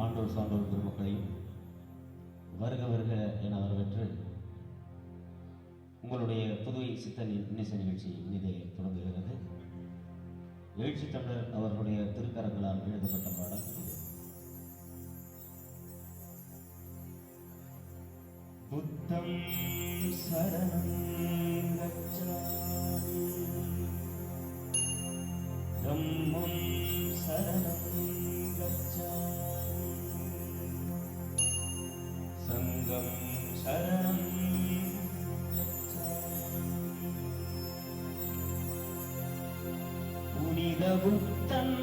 ஆண்டோர் சான்றோர் பெருமக்களையும் வருக வருக என வரவேற்று உங்களுடைய புதுவை சித்த இன்னிசை நிகழ்ச்சி இனிதே தொடங்குகிறது. எழுச்சி தமிழர் அவர்களுடைய திருக்கரங்களால் எழுதப்பட்ட பாடல் புத்தம் சரணம் கச்சாமி தம்மம் சரணம் கச்சாமி சங்கம் சரணம் கச்சாமி புனித புத்தன்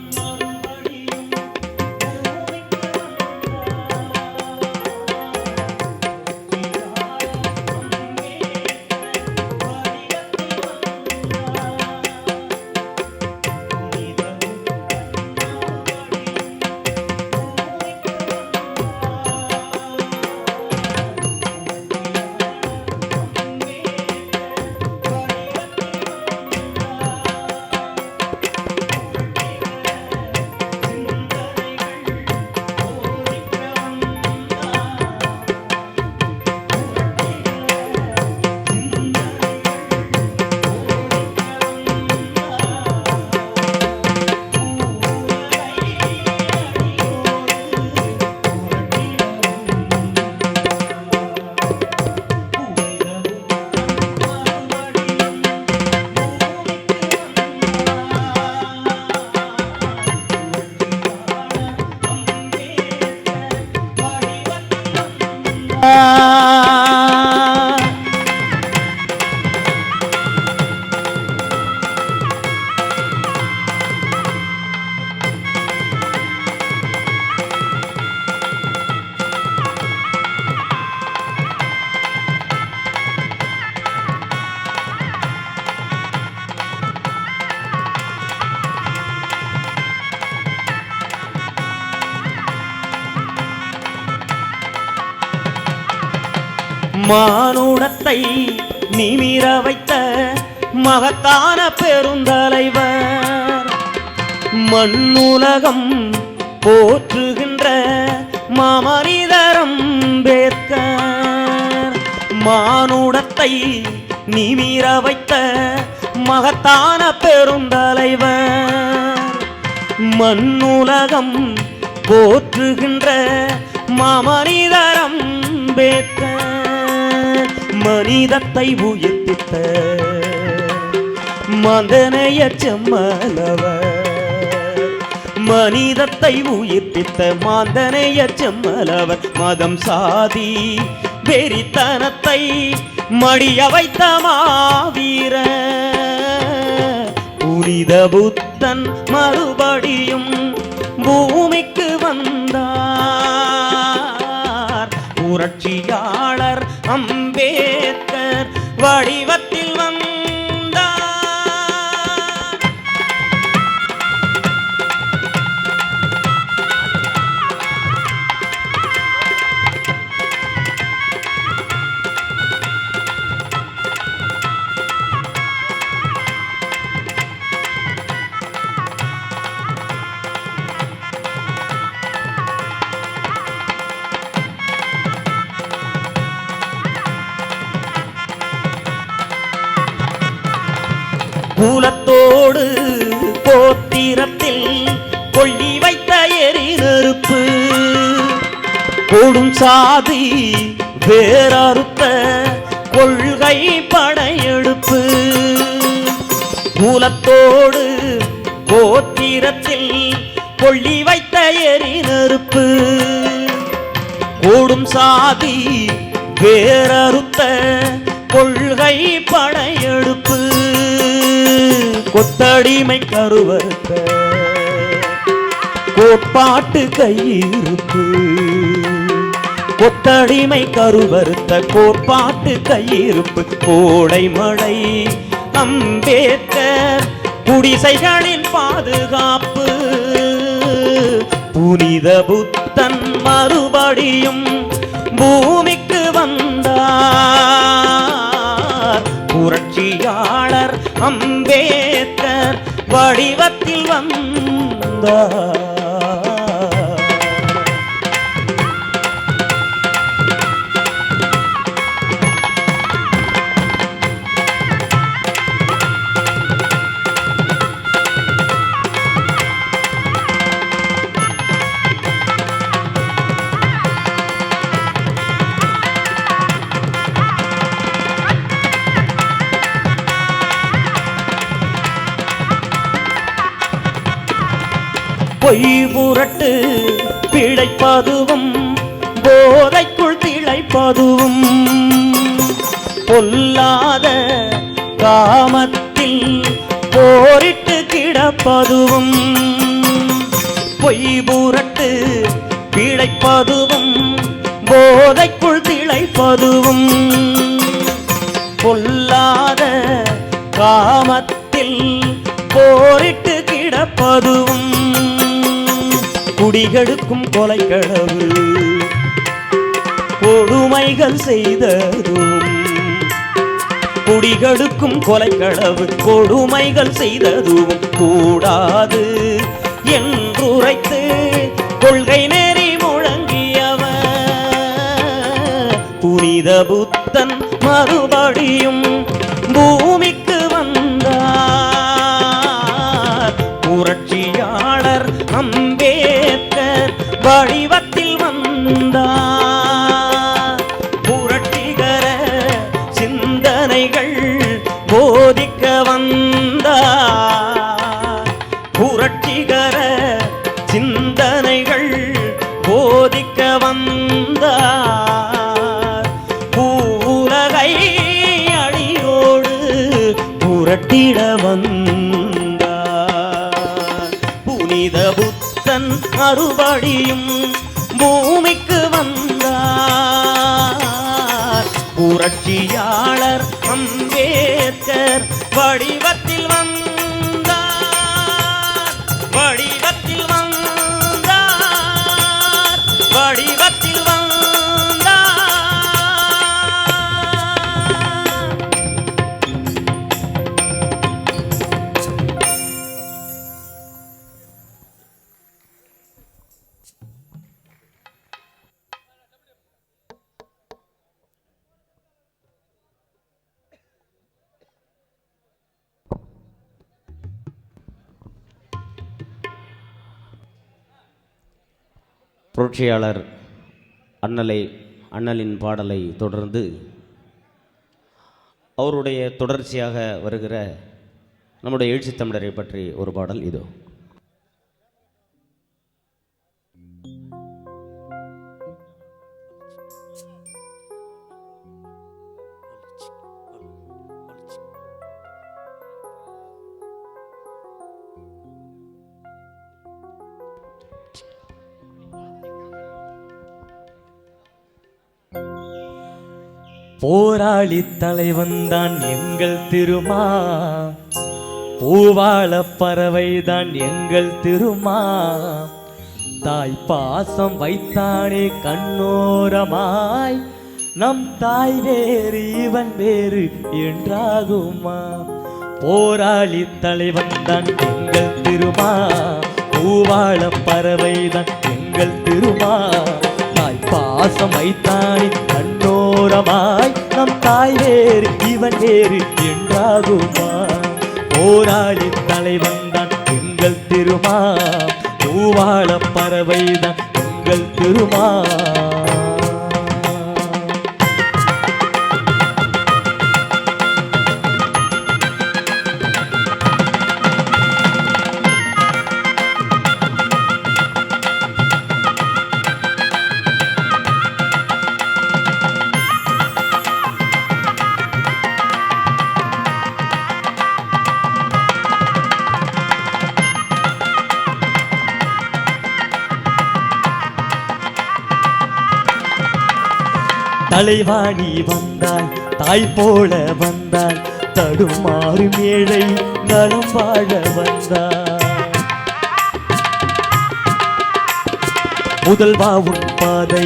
மானுடத்தை நிமிர வைத்த மகத்தான பெருந்தலைவர், மண்ணுலகம் போற்றுகின்ற மாமனிதர் அம்பேத்கர். மானுடத்தை நிமிர வைத்த மகத்தான பெருந்தலைவர், மண்ணுலகம் போற்றுகின்ற மாமனிதர் அம்பேத்கர். மனிதத்தை உயிர்ப்பித்த மந்தனைய செம்மலவர், மனிதத்தை உயிர்ப்பித்த மாந்தனைய செம்மலவர். மதம் சாதி வெறித்தனத்தை மடிய வைத்த மாவீர புனித புத்தன் மறுபடியும் பூமிக்கு வந்தார். புரட்சியாளர் அம்பேத்கர் வடிவத்தில் வந்தார். குலத்தோடு கோத்திரத்தில் கொள்ளி வைத்த எரி நெருப்பு, கொடும் சாதி வேறறுத்த கொள்கை படையெடுப்பு. குலத்தோடு கோத்திரத்தில் கொள்ளி வைத்த எரி நெருப்பு, கொடும் சாதி வேறறுத்த கொள்கை படையெடுப்பு. கொத்தடிமை கருவறுத்த கோட்பாட்டு கையிருப்பு, கொத்தடிமை கருவறுத்த கோட்பாட்டு கையிருப்பு. கோடை மழை அம்பேத்கர் குடிசைகளின் பாதுகாப்பு. புனித புத்தன் மறுபடியும் பூமிக்கு வந்தார். புரட்சியாளர் அம்பேத்கர் வடிவத்தில் வந்தார். பொய் புரட்டு பிழைப்பதுவும் போதைக்குள் திளைப்பதுவும் பொல்லாத காமத்தில் போரிட்டு கிடப்பதுவும் பொய் புரட்டு பிழைப்பதுவும் போதைக்குள் திளைப்பதுவும் பொல்லாத காமத்தில் போரிட்டு கிடப்பதுவும் குடிகெடுக்கும் கொலைகளவு கொடுமைகள் செய்ததும் குடிகெடுக்கும் கொலைகளவு கொடுமைகள் செய்ததும் கூடாது என்றுரைத்து கொள்கை நெறி முழங்கியவர் புனித புத்தன் மறுபடியும் பூமிக்கு வந்தார். புரட்சியாளர் அம்பேத்கர் வடிவத்தில் வந்தார். புரட்சிகர சிந்தனைகள் போதிக்க வந்தார். புரட்சிகர சிந்தனைகள் போதிக்க வந்தார். பூலகை அடியோடு புரட்டிட வந்தார். புனித புத்தன் மறுபடியும் பூமிக்கு வந்தார். புரட்சியாளர் அம்பேத்கர் வடிவத்தில் வந்தார். வடிவத்தில் வந்தார். வடிவத்தில் வந்தார். புரட்சியாளர் அண்ணலின் பாடலை தொடர்ந்து அவருடைய தொடர்ச்சியாக வருகிற நம்முடைய எழுச்சித் தமிழரை பற்றி ஒரு பாடல் இதோ. போராளி தலைவன்தான் எங்கள் திருமா, பூவாள பறவைதான் எங்கள் திருமா. தாய் பாசம் வைத்தானே கண்ணோரமாய், நம் தாய் வேறு இவன் வேறு என்றாகுமா. போராளி தலைவன்தான் எங்கள் திருமா, பூவாள பறவைதான் எங்கள் திருமா. பாசம் வைத்தானே கண்ணோரமாய், நம் தாய் வேறு இவன் வேறு என்றாகுமா. போராளி தலைவன்தான் எங்கள் திருமா, பூவாள பறவைதான் எங்கள் திருமா. தலைவாணி வந்தாய், தாய் போல வந்தாய், தடுமாறும் ஏழை நலம் வாழ வந்தாய். முதல்வா உன் பாதை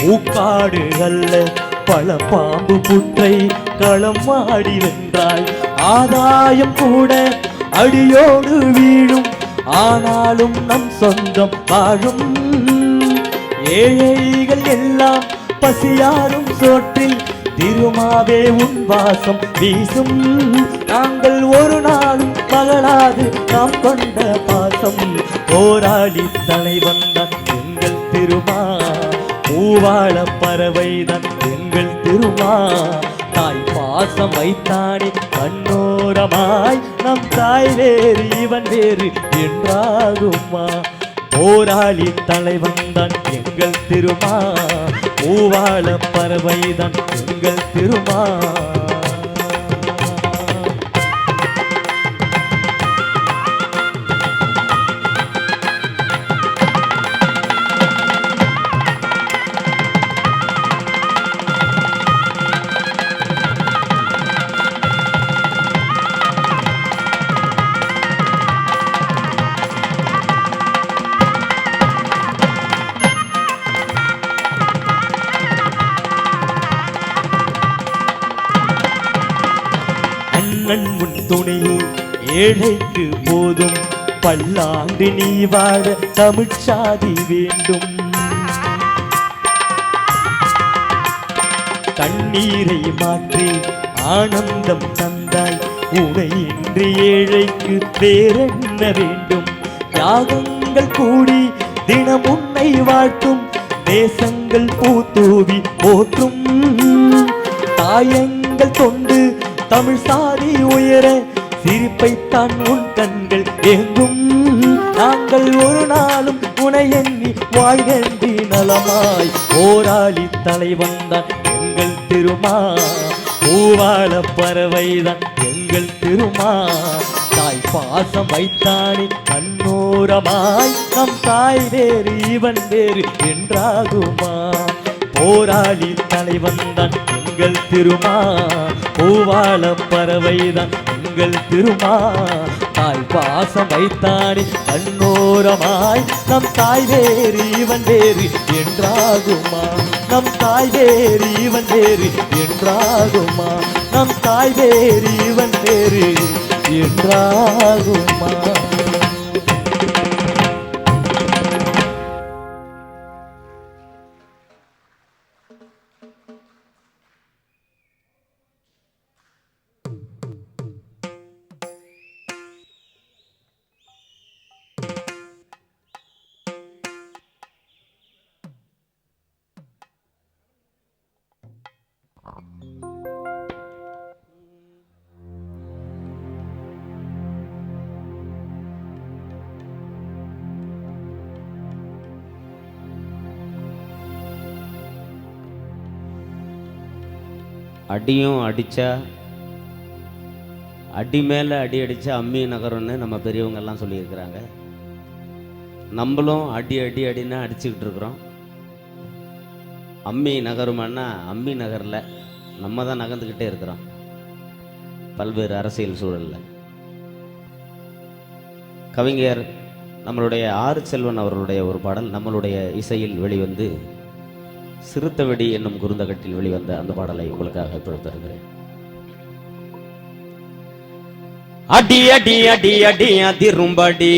மூக்காடு அல்ல, பல பாம்பு புற்றை களம் ஆடி வென்றாய். ஆதாயம் கூட அடியோடு வீழும், ஆனாலும் நம் சொந்தம் வாழும். ஏழைகள் எல்லாம் பசியாரும் சோற்றில் திருமாவே உன் வாசம் வீசும். நாங்கள் ஒரு நாளும் மகளாது நாம் கொண்ட பாசம். போராளி தலைவன்தான் எங்கள் திருமா, பூவாள பறவைதான் எங்கள் திருமா. தாய் பாசம் வைத்தானே கண்ணோரமாய், நம் தாய் வேறு இவன் வேறு என்றாகுமா. போராளி தலைவன்தான் எங்கள் திருமா, பூவாள பறவைதான் எங்கள் திருமா. அண்ணன் முன் துணையில் ஏழைக்கு போதும், பல்லாண்டு நீ வாழ தமிழ்ச்சாதி வேண்டும். கண்ணீரை மாற்றி ஆனந்தம் தந்தாய், உனை இன்று ஏழைக்கு வேறென்ன வேண்டும். தியாகங்கள் கூடி தினம் உன்னை வாழ்த்தும், தேசங்கள் பூத்தூவி போற்றும். தாயங்கள் கொண்டு தமிழ் சாதி உயர, சிரிப்பைத்தான் உன் கண்கள் எங்கும். நாங்கள் ஒரு நாளும் உனை எண்ணி வாழ்கி நலமாய். போராளி தலைவன்தான் எங்கள் திருமா, பூவாள பறவைதான் எங்கள் திருமா. தாய் பாசம் வைத்தானே கண்ணோரமாய், நம் தாய் வேறு இவன் வேறு என்றாகுமா. போராளி தலைவன்தான் எங்கள் திருமா, பூவாள பறவைதான் எங்கள் திருமா. தாய் பாசம் வைத்தானே கண்ணோரமாய், நம் தாய் வேறு இவன் வேறு என்றாகுமா. நம் தாய் வேறு இவன் வேறு என்றாகுமா. நம் தாய் வேறு இவன் வேறு என்றாகுமா. அடியும் அடித்தா அடி மேலே அடி அடித்தா அம்மி நகரம்னு நம்ம பெரியவங்கெல்லாம் சொல்லியிருக்கிறாங்க. நம்மளும் அடி அடி அடின்னா அடிச்சுக்கிட்டு இருக்கிறோம். அம்மி நகருமானா அம்மி நகரில் நம்ம தான் நகர்ந்துக்கிட்டே இருக்கிறோம் பல்வேறு அரசியல் சூழலில். கவிஞர் நம்மளுடைய ஆறு செல்வன் அவர்களுடைய ஒரு பாடல் நம்மளுடைய இசையில் வெளிவந்து சிறுத்தவெடி என்னும் குறுந்தகட்டில் வெளிவந்த அந்த பாடலை உங்களுக்காக தருகிறேன். அடி அடி அடி அடி அதிரும்படி,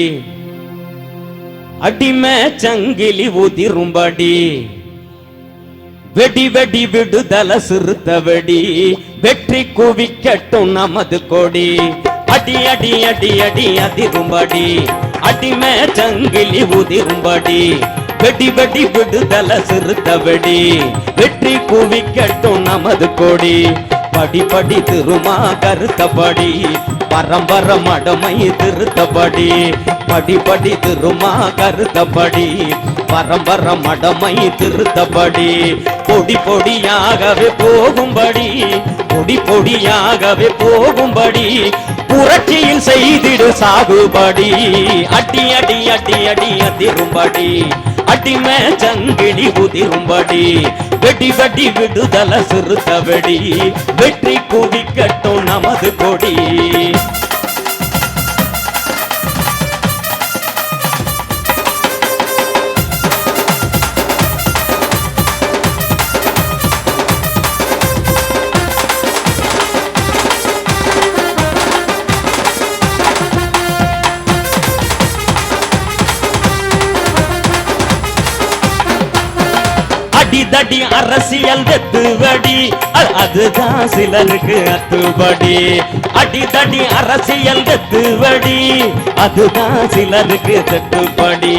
அடிமே சங்கிலி உதிரும்படி, வெடி வெடி விடுதல சிறுத்தவெடி, வெற்றி குவிக்கட்டும் நமது கொடி. அடி அடி அடி அடி அதிரும்படி, அடிமே சங்கிலி உதிரும்படி, வெடி வெடி விடுதல சிறுத்தவெடி, வெற்றி குவிக்கட்டும் நமது கொடி. படி படி திருமா கருத்தபடி, பரம்பர மடமை திருத்தபடி. படி படி திருமா கருத்தபடி, பரம்பர மடமை திருத்தபடி. பொடி பொடியாகவே போகும்படி, பொடி பொடியாகவே போகும்படி, புரட்சியில் செய்திடு சாகுபடி. அடி அடி அடி அடி அதிரும்படி, அடிமே சங்கிலி உதிரும்படி, வெடி வெடி விடுதல சிறுத்தவெடி, வெற்றி குவிக்கட்டும் நமது கொடி. அடிதடி அரசியல் வெத்துவடி, அதுதான் சிலருக்கு அத்துபடி. அடிதடி அரசியல் வெத்துவடி, அதுதான் சிலருக்கு தட்டுப்படி.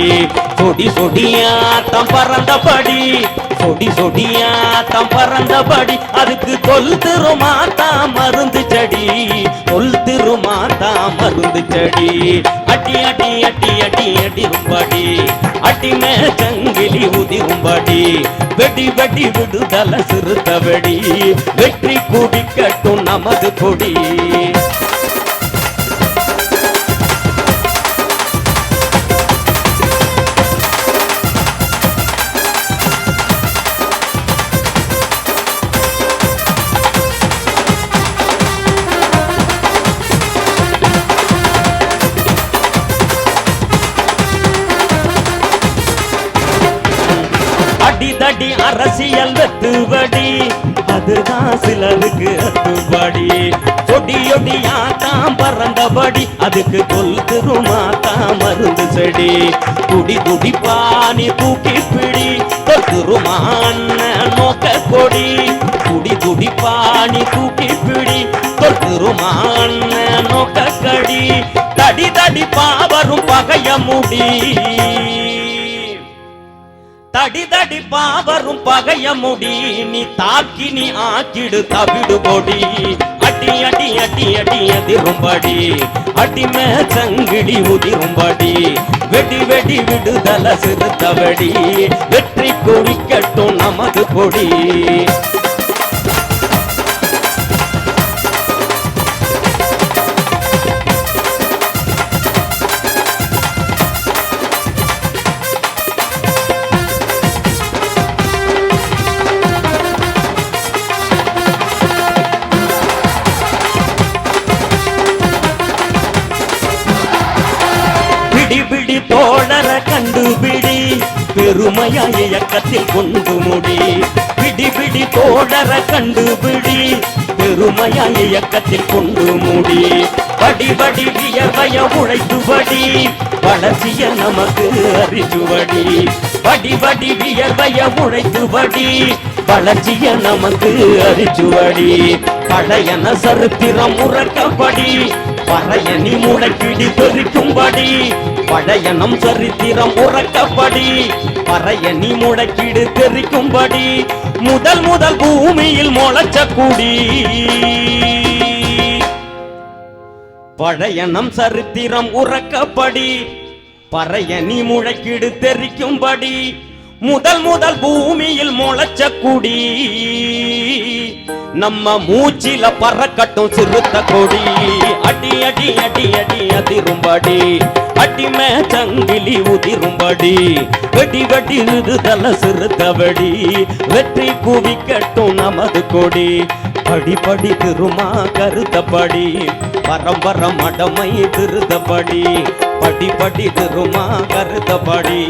சொடி சொடியாட்டம் பறந்தபடி, சொடி சொடியாட்டம் பறந்தபடி, அதுக்கு தொல் திருமாத்தா மருந்து செடி, தொல் திருமாத்தா தான் மருந்து செடி. அடி அடி அடி அடி அடி ரும்படி அடி மேச்சங்கிலி உதிரும்படி வெடி வெடி விடுதல சிறுத்த வெடி வெற்றி குடிக்கட்டும் நமது கொடி. அடிதடி அரசியல் வெத்துபடி அதுதான் சிலருக்கு அத்துபடி. கொடியொடியாத்தான் பறந்தபடி அதுக்கு கொல்லுருமாத்தான் மருந்து செடி. துடி துடி பாணி தூக்கி பிடி தொத்துருமான நோக்க கொடி. துடி துடி பாணி தூக்கி பிடி தொத்துருமான நோக்க கடி. தடி தடி பாவரும் பகைய முடி தடி தடி பாவரும் பகைய முடி. நீ தாக்கி நீ ஆக்கிடு தவிடு பொடி. அடி அடி அடி அடி அதிரும்படி அடி மேச்சங்கிடி உதிரும்படி வெடி வெடி விடுதல சிறுத்த வெடி வெற்றி குடிக்கட்டும் நமது கொடி. தோழர கண்டுபிடி பெருமையா இயக்கத்தில் கொண்டு முடி. பிடி பிடி தோழர கண்டுபிடி பெருமையா இயக்கத்தில் கொண்டு முடி. படி படி வியர்வைய உழைத்துபடி வளர்ச்சிய நமக்கு அறிச்சுவடி. படி படி வியர்வைய உழைத்துபடி வளர்ச்சிய நமக்கு அறிச்சுவடி. பழையன சரித்திரம் உறக்கப்படி பறையணி முளைக்கிடி தெரிக்கும்படி. பழையனம் சரித்திரம் உறக்கப்படி பறையணி முளைக்கிடு தெரிக்கும்படி. முதல் முதல் பூமியில் முளைச்ச குடி. பழையனம் சரித்திரம் உறக்கப்படி பறையணி முளைக்கிடு தெரிக்கும்படி. முதல் முதல் பூமியில் முளைச்ச குடி. நம்ம மூச்சில பறக்கட்டும் சிறுத்த கொடி. அடி அடி அடி அடி அதிரும்படி அடி மேச்சங்கிலி உதிரும்படி வெடி வெடி விடுதல சிறுத்த வெடி வெற்றி குவிக்கட்டும் நமது கொடி. படி படி திருமா கருத்தபடி பரம்பர மடமை திருத்தபடி. படி படி திருமா கருத்தபடி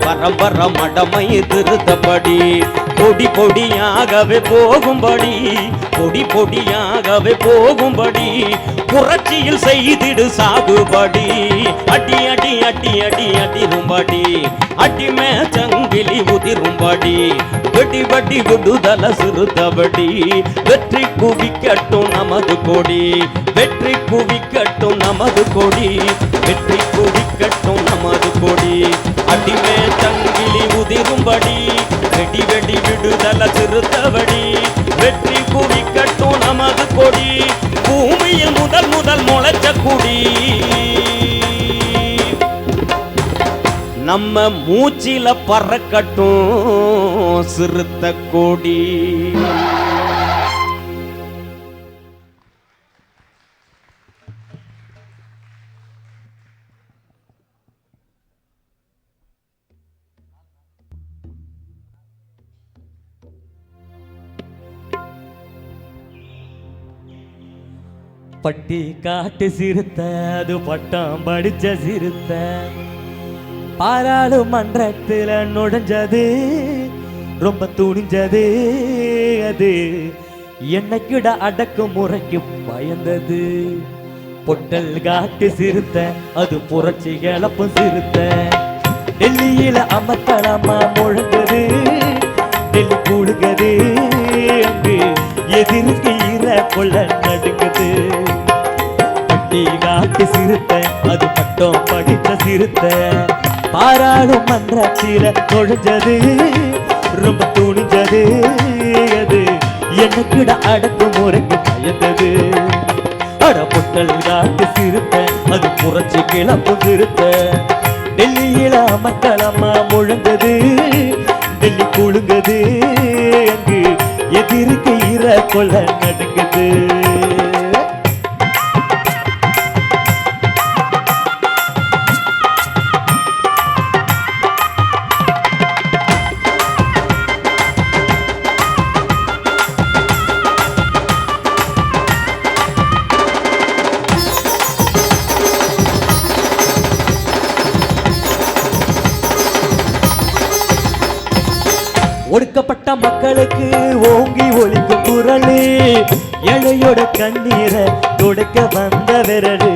பரம்பர மடமை திருத்தபடி. பொடி பொடியாகவே போகும்படி பொடி பொடியாகவே போகும்படி புரட்சியில் செய்திடு சாகுபடி. அடி அடி அடி அடி அதிரும்படி அடி மேச்சங்கிலி உதிரும்படி வெடி வெடி விடுதல சிறுத்தபடி வெற்றி குவிக்கட்டும் நமது கொடி. வெற்றி குவிக்கட்டும் நமது கொடி வெற்றி குவிக்கட்டும் நமது கொடி. அடி மேச்சங்கிலி உதிரும்படி வெடி வெடி விடுதல சிறுத்தபடி வெற்றி குவிக்கட்டும் நமது கொடி. பூமியில் முதல் முதல் முளைச்ச குடி. நம்ம மூச்சில பறக்கட்டும் சிறுத்த கொடி. பட்டி காட்டு சிறுத்த அது பட்டம் படிச்ச சிறுத்த பாராளுமன்றத்தில் நுழைஞ்சது ரொம்ப துணிஞ்சது. அது என்னைக்கிட அடக்கும் முறைக்கு பயந்தது. பொட்டல் காட்டு சிறுத்த அது புரட்சி கிளப்பும் சிறுத்த. டெல்லியில அமர்த்தலாமா முழங்குது டெல்லி கூடுகிறது. அங்கு எதிர்க்கு ஈர கொள்ள நடுங்குது. பட்டி காட்டு சிறுத்த அது பட்டம் படித்த சிறுத்த பாராளுமன்றத்தில நுழைஞ்சது ரொம்ப துணிஞ்சது. அது எனக்குட அடக்கு முறைக்கு பயந்தது. அட பொட்டல் காட்டு சிறுத்த சிறுத்த அது புரட்சி கிளப்பு சிறுத்த டெல்லியில அமர்க்கலமா முழங்குது டெல்லி குழுங்குது அங்கு எதிர்க்கு ஈர கொள்ள நடுங்குது ஒடுக்கப்பட்ட மக்களுக்கு ஓங்கி ஒலிக்கும் குரலு ஏழையோட கண்ணீரை துடைக்க வந்த விரலு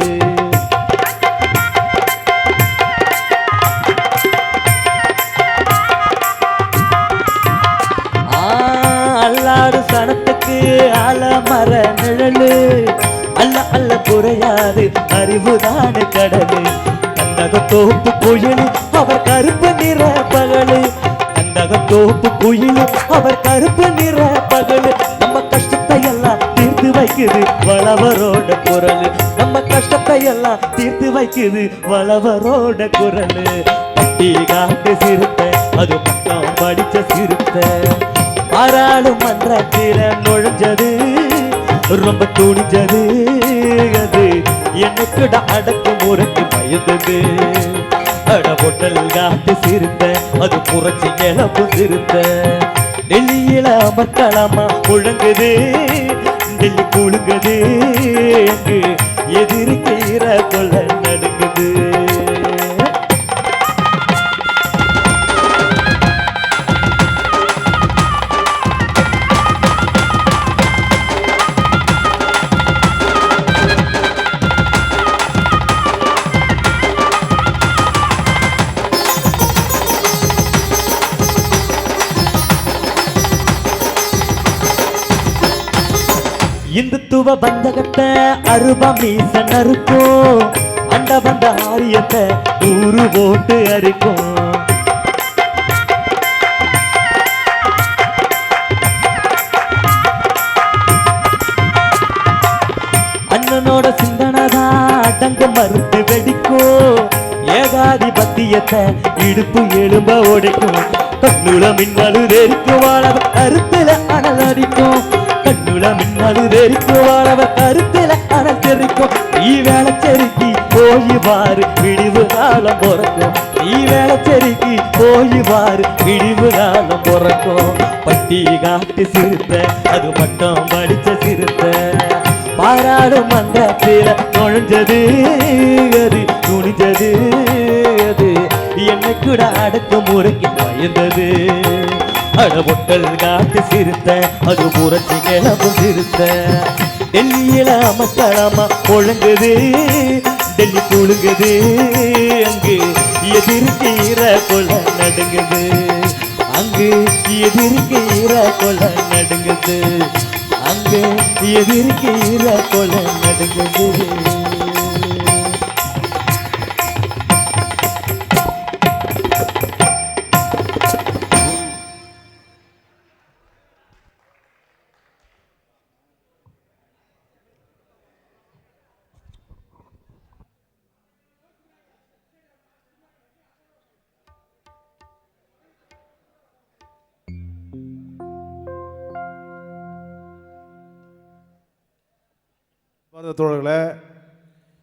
அல்லாறு சனத்துக்கு ஆலமர நிழலு அல்ல அல்ல குறையாது அறிவுதான கடலு கந்தக தோப்பு குயில் அவர் கருப்பு நிற பகலு தோப்பு குயில் அவர் கருப்பு நிற பகல் நம்ம கஷ்டத்தை எல்லாம் தீர்த்து வைக்குது வளவரோட குரல் நம்ம கஷ்டத்தை எல்லாம் தீர்த்து வைக்குது வளவரோட குரல் பட்டி காட்டு சிறுத்த அது பக்கம் படிச்ச சிறுத்த பாராளுமன்றத்தில நுழைஞ்சது ரொம்ப துணிஞ்சது அது எனக்கு அடக்கு முறைக்கு பயந்தது அட பொட்டல் காட்டு சிறுத்த அது புரட்சி கிளப்பு சிறுத்த டெல்லியில அமர்க்கலமா முழங்குது டெல்லி குழுங்குது அங்கு எதிர்க்கு ஈர கொள்ள நடுங்குது இந்துத்துவ பந்தகத்தை அருபா மீச நறுக்கும் அண்ட வந்த ஆரியத்தை ஊரு போட்டு அரிக்கும் அண்ணனோட சிந்தனைதான் அடங்க மறுத்து வெடிக்கும் ஏகாதிபத்தியத்தை இடுப்பு எலும்ப உடைக்கும் கண்ணுல மின்னலு தெரிக்கும் வாழவர் கருத்துல அனல் அடிக்கும் கண்ணுல மின்னலு தெரிக்கும் வாழவர் கருத்துல அனல் தெரிக்கும் நீ வேலை செருக்கி போய் பாரு விடிவு காலம் பிறக்கும் நீ வேலை செருக்கி போய் பாரு விடிவு காலம் பிறக்கும் பட்டி காட்டு சிறுத்த அது மட்டும் படிச்ச சிறுத்த பாராளுமன்றத்தில நுழைஞ்சது அது துணிஞ்சது அது என்னை கூட அடக்க முறைக்கு பயந்தது அடபொட்டல் காட்டு சிறுத்த அது புரட்சி கிளப்பு சிறுத்த டெல்லியில அமர்க்கலமா முழங்குது டெல்லி குழுங்குது அங்கு எதிர்க்கு ஈர கொள்ள நடுங்குது அங்கு எதிர்க்கு ஈர கொள்ள நடுங்குது அங்கு எதிர்க்கு ஈர கொள்ள நடுங்குது தோழர்களே,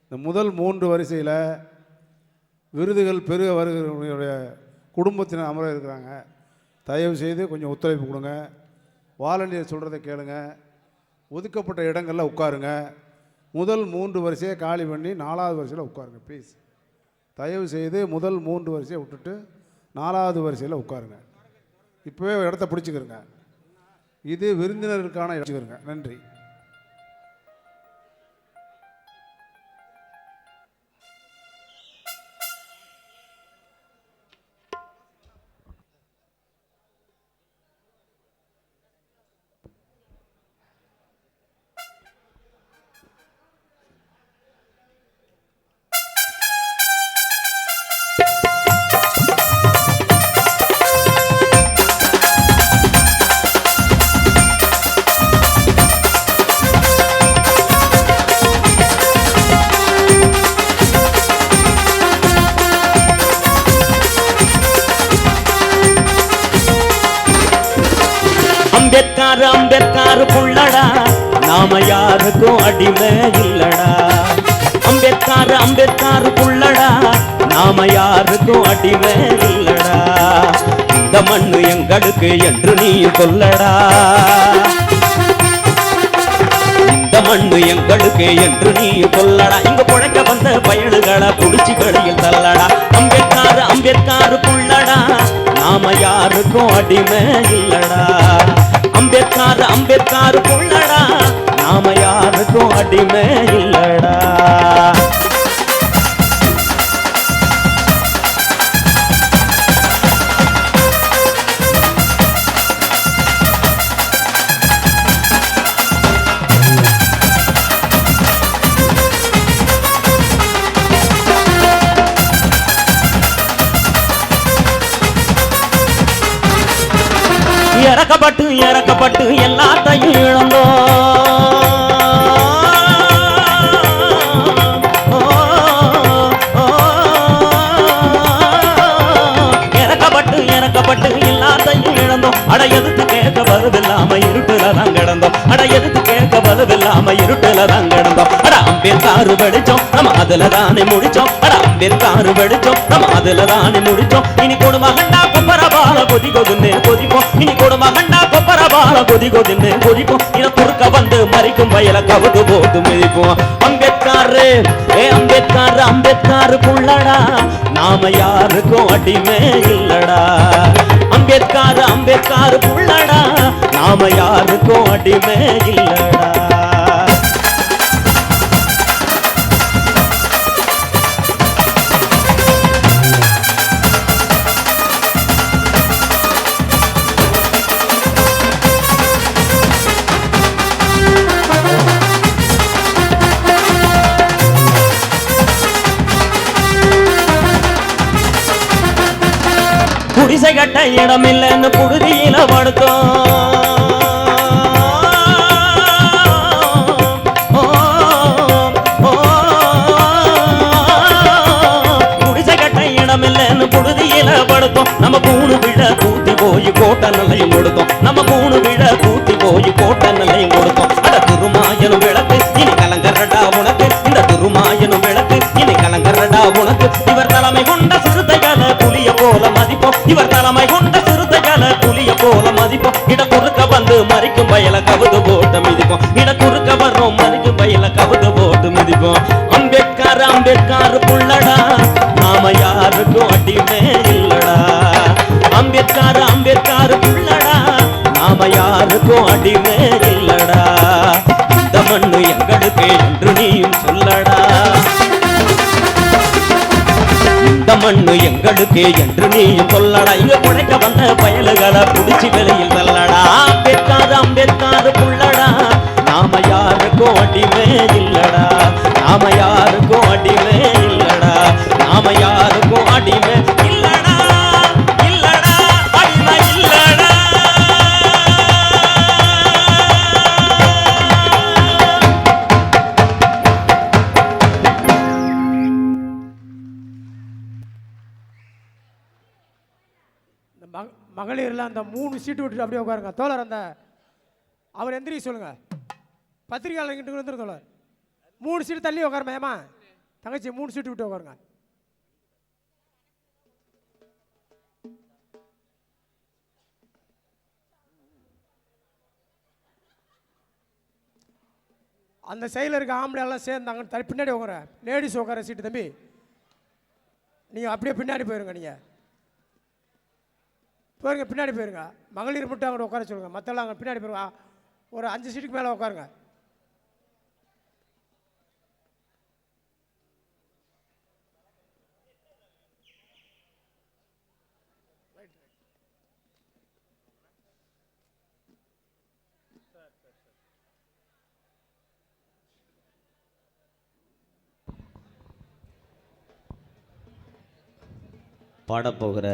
இந்த முதல் 3 வரிசையில் விருதுகள் பெருக வருகிறவங்களுடைய குடும்பத்தினர் அமர இருக்கிறாங்க. தயவு செய்து கொஞ்சம் ஒத்துழைப்பு கொடுங்க. வாலண்டியர் சொல்கிறத கேளுங்க. ஒதுக்கப்பட்ட இடங்களில் உட்காருங்க. முதல் 3 வரிசையை காலி பண்ணி 4வது வரிசையில் உட்காருங்க ப்ளீஸ். தயவு செய்து முதல் 3 வரிசையை விட்டுட்டு 4வது வரிசையில் உட்காருங்க. இப்போவே இடத்த பிடிச்சிக்கிறங்க. இது விருந்தினருக்கான இடத்துக்கிறங்க. நன்றி. அம்பேத்கார் புள்ளடா நாம யாருக்கும் அடிமை இல்லடா. அம்பேத்கார் புள்ளடா நாம யாருக்கும் அடிமை இல்லடா. இந்த மண்ணு எங்களுக்கு என்று நீ சொல்லடா. இந்த மண்ணு எங்களுக்கு என்று நீ சொல்லடா. இங்க புழைக்க வந்த பயலுகளை புடிச்சு வெளியில் தள்ளடா. அம்பேத்கார் புள்ளடா நாம யாருக்கும் அடிமை இல்லடா. அம்பேத்கார் புள்ளடா நாம யாருக்கும் அடிமை இல்லடா. இறக்கப்பட்டு எல்லாத்தையும் இழந்தோம். இறக்கப்பட்டு எல்லாத்தையும் இழந்தோம். அட எதுக்கு கேட்க வருதில்லாம இருட்டுலதான் கிடந்தோம். அட அம்பேத்கார் படிச்சோம் நம்ம அதுல தானே முடிச்சோம். அம்பேத்கார் படிச்சோம் நம்ம அதுல தானே முடிச்சோம். இனி கொடுமகண்டா கொப்பரபால கொதிக்கொதுன்னு கொதிப்போம். இனி கொடுமகண்டா கொப்பரபால கொதிக்கொதுன்னு கொதிப்போம். இன குறுக்க வந்து மறிக்கும் வயல கவுது போட்டு மிதிப்போம். அம்பேத்கார் புள்ளடா நாம யாருக்கும் அடிமை இல்லடா. அம்பேத்கார் புள்ளடா நாம யாருக்கும் அடிமை இல்லடா. குடிசை கட்ட இடமில்லைன்னு புழுதியில படுத்தோம். குடிசை கட்ட இடமில்லைன்னு புழுதியில படுத்தோம். நம்ம 3 விழ கூட்டி போய் கோட்டை நிலையம் கொடுத்தோம். அட திருமாயனும் விளக்கு இனி கலங்கரடா உனக்கு. இந்த திருமாயனும் விளக்கு இனி கலங்கரடா உனக்கு. இவர் தலைமை கொண்ட சிறுத்தைகளை புலிய போல மதிப்போம். இட குறுக்க வந்து மறிக்கும் வயல கவுது போட்டு மிதிப்போம். அம்பேத்கார் புள்ளடா நாம யாருக்கும் அடிமை இல்லடா. அம்பேத்கார் புள்ளடா நாம யாருக்கும் அடிமை இல்லடா. இந்த மண்ணு எங்களுக்கு என்று நீயும் சொல்லடா. இந்த மண்ணு எங்களுக்கு என்று நீயும் சொல்லடா. இங்க புழைக்க வந்த பயலுகளை புடிச்சு வெளியில் தள்ளடா. அம்பேத்கார் புள்ளடா நாம யாருக்கும் அடிமை இல்லடா. அடிமை இல்லடா. மகளிர்ல அந்த 3 சீட்டு விட்டுட்டு அப்படியே உட்காருங்க. தோழர் அந்த அவர் எந்திரிக்க சொல்லுங்க. பத்திரிகையாளர்கிட்ட வந்து தோழர் 3 சீட்டு தள்ளி உட்காருமா. ஏமா தங்கச்சி 3 சீட்டு விட்டு உட்காருங்க. அந்த சைடில் இருக்க ஆம்பளை எல்லாம் சேர்ந்தாங்க பின்னாடி உட்கார. லேடிஸ் உட்கார சீட்டு தம்பி நீங்கள் அப்படியே பின்னாடி போயிருங்க. நீங்கள் போயிருங்க, பின்னாடி போயிருங்க. மகளிர் மட்டும் அங்கே உட்கார சொல்லுங்க. மற்றெல்லாம் அங்கே பின்னாடி போயிருங்க. ஒரு 5 சீட்டுக்கு மேலே உட்காருங்க. பாடப்போகிற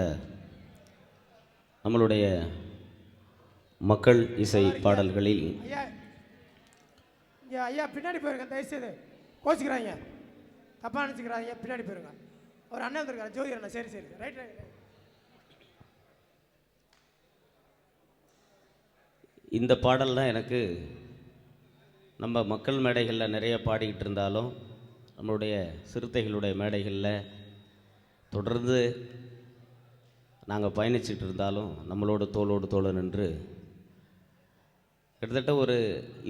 நம்மளுடைய மக்கள் இசை பாடல்களில் ஐயா பின்னாடி போயிருங்க. தயவுசெய்து கோச்சிக்கிறாங்க, தப்பாக நினச்சிக்கிறாங்க. பின்னாடி போயிருங்க. ஒரு அண்ணன் வந்துருக்காரு, ஜோதி அண்ணா. சரி சரி, ரைட். இந்த பாடல் தான் எனக்கு நம்ம மக்கள் மேடைகளில் நிறைய பாடிக்கிட்டு இருந்தாலும் நம்மளுடைய சிறுத்தைகளுடைய மேடைகளில் தொடர்ந்து நாங்கள் பயணிச்சுட்டு இருந்தாலும் நம்மளோட தோளோடு தோள நின்று கிட்டத்தட்ட ஒரு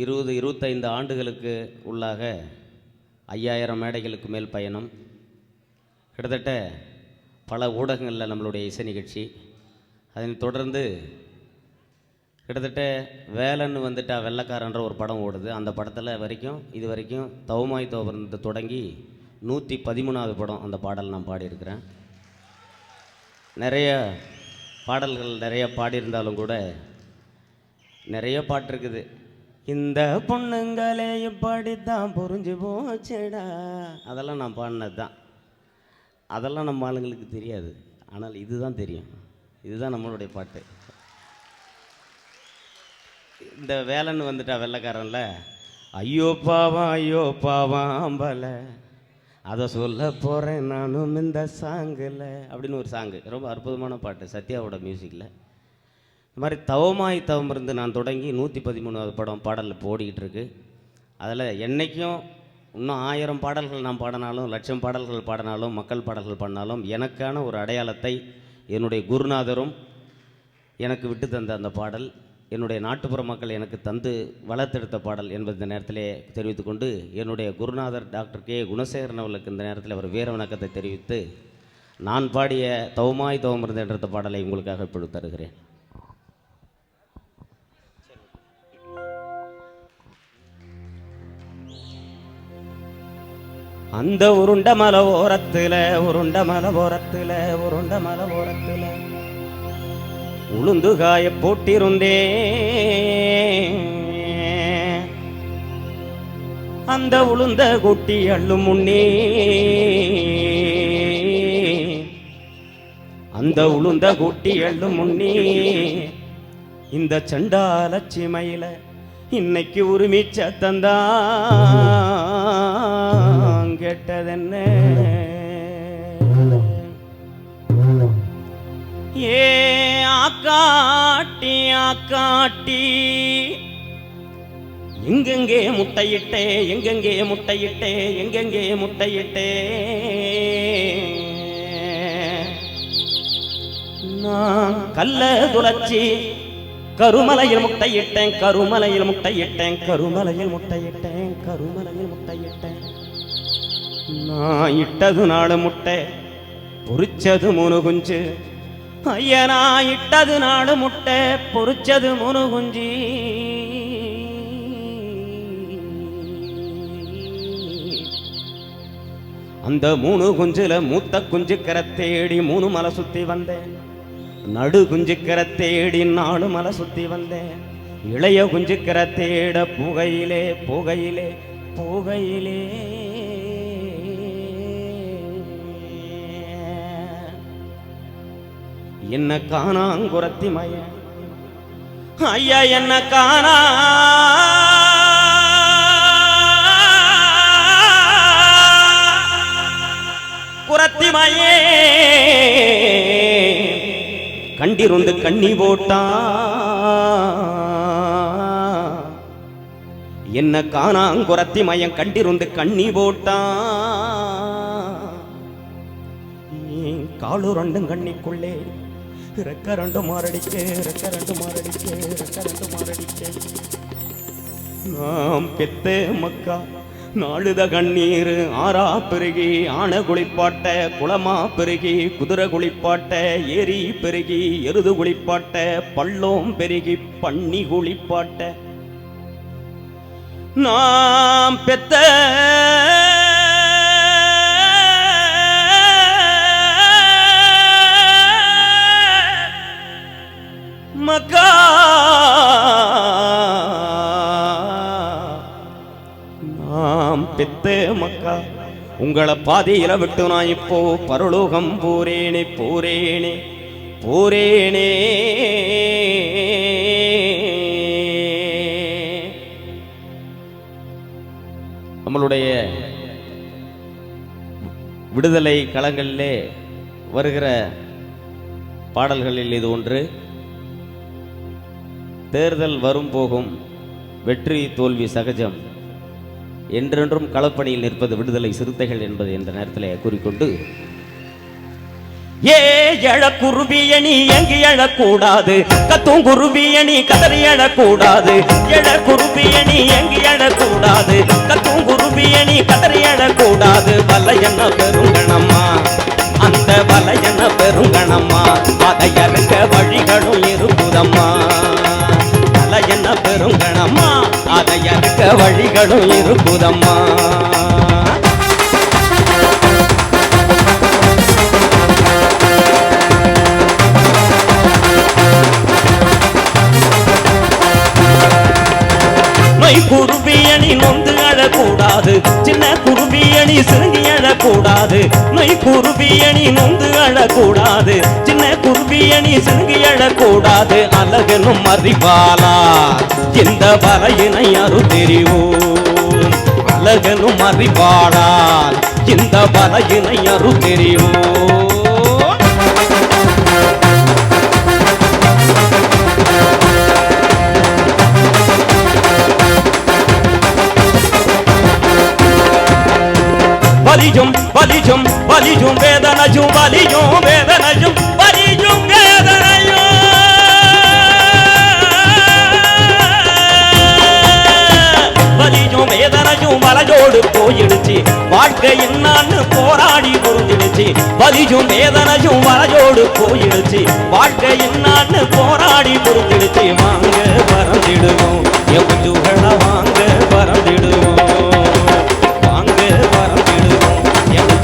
20-25 ஆண்டுகளுக்கு உள்ளாக 5000 மேடைகளுக்கு மேல் பயணம், கிட்டத்தட்ட பல ஊடகங்களில் நம்மளுடைய இசை நிகழ்ச்சி, அதனைத் தொடர்ந்து கிட்டத்தட்ட வேலைன்னு வந்துட்டா வெள்ளைக்காரன்ற ஒரு படம் ஓடுது. அந்த படத்தில் இது வரைக்கும் தவமாய் தவறு தொடங்கி 113வது படம் அந்த பாடல் நான் பாடியிருக்கிறேன். நிறைய பாடல்கள் நிறைய பாடியிருந்தாலும் கூட நிறைய பாட்டு இருக்குது. இந்த பொண்ணுங்களே இப்படித்தான் புரிஞ்சு போச்சடா, அதெல்லாம் நான் பாடினது தான். அதெல்லாம் நம்ம ஆளுங்களுக்கு தெரியாது, ஆனால் இதுதான் தெரியும். இதுதான் நம்மளுடைய பாட்டு. இந்த வேலைன்னு வந்துட்டா வெள்ளைக்காரன்ல ஐயோ பாவம் அம்பல அதை சொல்ல போகிறேன் நானும் இந்த சாங்கில் அப்படின்னு ஒரு சாங்கு, ரொம்ப அற்புதமான பாட்டு, சத்யாவோட மியூசிக்கில். இந்த மாதிரி தவமாய் தவம் இருந்து நான் தொடங்கி 113வது பாடல் இப்போ ஓடிக்கிட்டு இருக்கு. அதில் என்றைக்கும் இன்னும் 1000 பாடல்கள் நான் பாடினாலும், 1,00,000 பாடல்கள் பாடினாலும், மக்கள் பாடல்கள் பாடினாலும் எனக்கான ஒரு அடையாளத்தை என்னுடைய குருநாதரும் எனக்கு விட்டு தந்த அந்த பாடல், என்னுடைய நாட்டுப்புற மக்கள் எனக்கு தந்து வளர்த்தெடுத்த பாடல் என்பது இந்த நேரத்திலே தெரிவித்துக்கொண்டு, என்னுடைய குருநாதர் டாக்டர் கே குணசேகரன் அவர்களுக்கு இந்த நேரத்தில் அவர் வீர வணக்கத்தை தெரிவித்து நான் பாடிய தவமாய் தவம் இருந்து என்ற பாடலை உங்களுக்காக இப்பொழுது தருகிறேன். அந்த உருண்ட மலை ஓரத்தில் உளுந்து காய போட்டிருந்தேன், அந்த உளுந்த கொட்டி அள்ளும் முன்னே, அந்த உளுந்த கொட்டி அள்ளும் முன்னே இந்த சண்டாலட்சி மயில இன்னைக்கு உரிமிச்ச தந்தான் கேட்டதென்ன ஏ ஆக்காட்டி எங்கெங்கே முட்டையிட்டே நான் கல்ல துளச்சி கருமலையில் முட்டையிட்டேன் நான் இட்டது 4 முட்டை பொறிச்சது 3 குஞ்சு, ஐயா நான் இட்டது 4 முட்டை பொறிச்சது 3 குஞ்சு. அந்த 3 குஞ்சுல மூத்த குஞ்சுக்கர தேடி 3 மலை சுத்தி வந்தேன், நடு குஞ்சுக்கர தேடி 4 மலை சுத்தி வந்தேன், இளைய குஞ்சுக்கர தேட போகையிலே என்ன காணாங்குரத்தி மய ஐயா என்ன காணா குரத்தி மயே கண்டிருந்து கண்ணி போட்டா என்ன காணாங்குரத்தி மயம் கண்டிருந்து கண்ணி போட்டா காலு 2 கண்ணிக்குள்ளே ரெக்க 2 மாரடிக்க நாம் பெத்த மக்கா நாளுத கண்ணீர் ஆறா பெருகி ஆன குளிப்பாட்ட குளமா பெருகி குதிரை குளிப்பாட்ட ஏரி பெருகி எருது குளிப்பாட்ட பள்ளம் பெருகி பண்ணி குளிப்பாட்ட நாம் பெத்த மக்கா நாம் பெத்த மக்கா உங்களை பாதியில விட்டு நான் இப்போ பரலோகம் போரேனே நம்மளுடைய விடுதலை களங்களிலே வருகிற பாடல்களில் இது ஒன்று. தேர்தல் வரும் போகும், வெற்றி தோல்வி சகஜம், என்றென்றும் களப்பணியில் நிற்பது விடுதலை சிறுத்தைகள் என்பது என்ற நேரத்தில் கூறிக்கொண்டு, ஏ எழக்குருவியணி எங்கு எழக்கூடாது, கத்தும் குருவியணி கதறி எழக்கூடாது, எழக்குருவியணி எங்கு எழக்கூடாது, கத்தும் குருவியணி கதறி எழக்கூடாது, வலையன பெருங்கணம்மா அந்த வலையன பெருங்கணம்மா, அதை அறுக்க வழிகளும் இருக்குதம்மா, வலையன பெருங்கணம்மா அதை அறுக்க வழிகளும் இருக்குதம்மா. குருவியணி நொந்து அழக்கூடாது, சின்ன குருவியணி சிறுங்கி அழக்கூடாது, நொய் குருவியணி நொந்து அழக்கூடாது, சின்ன குருவியணி சிறுங்கி அழக்கூடாது, அழகனும் அறிவாளா இந்த வலையினை அரு தெரிவோம், அழகனும் அறிவாளா இந்த வலையினை அரு தெரிவோம். வலிஜும் வலிஜும் வலிஜும் வேதனையும் வலியும் வேதனையும் வலியும் வேதனையும் வலியும் வேதனையும் வலையோடு போயிடுச்சு, வாழ்க்கை என்னான்னு போராடி புரிஞ்சிடுச்சு, வலியும் வேதனையும் வலையோடு போயிடுச்சு, வாழ்க்கை என்னான்னு போராடி புரிஞ்சிடுச்சு, வாங்க பறந்திடுவோம் எவ்வளவுகள வாங்க பறந்திடுவோம்,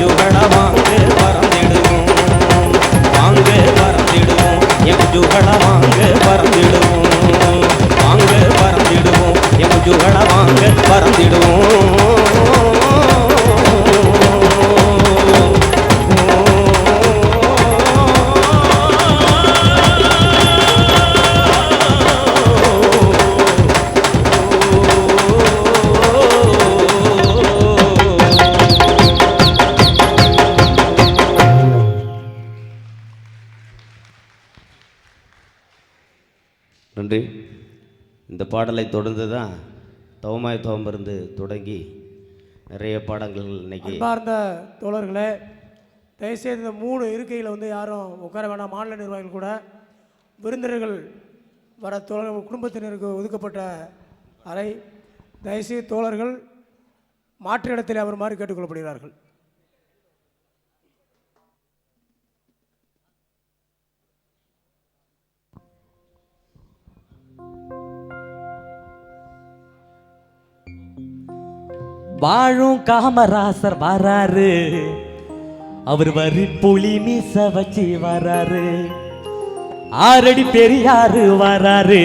ஜுகள வாங்க பறந்திடுவோம், வாங்க பறந்திடுவோம் எம் ஜுகள வாங்க பறந்திடுவோம். நன்றி. இந்த பாடலை தொடர்ந்து தான் தவமாய் தவமிருந்து தொடங்கி நிறைய பாடங்கள் இன்னைக்கு. பார்ந்த தோழர்களே, தயவுசெய்து இந்த 3 இருக்கையில் வந்து யாரும் உட்கார வேண்டாம். மாநில நிர்வாகிகள் கூட விருந்தினர்கள் வர தோழர்கள் குடும்பத்தினருக்கு ஒதுக்கப்பட்ட அறை, தயவுசெய்து தோழர்கள் மாற்று இடத்தில் வருமாறு கேட்டுக்கொள்ளப்படுகிறார்கள். வாழும் காமராசர் வராரு, அவர் வரி புலி மீச வச்சு வராரு, 6 அடி பெரியாரு வராரு,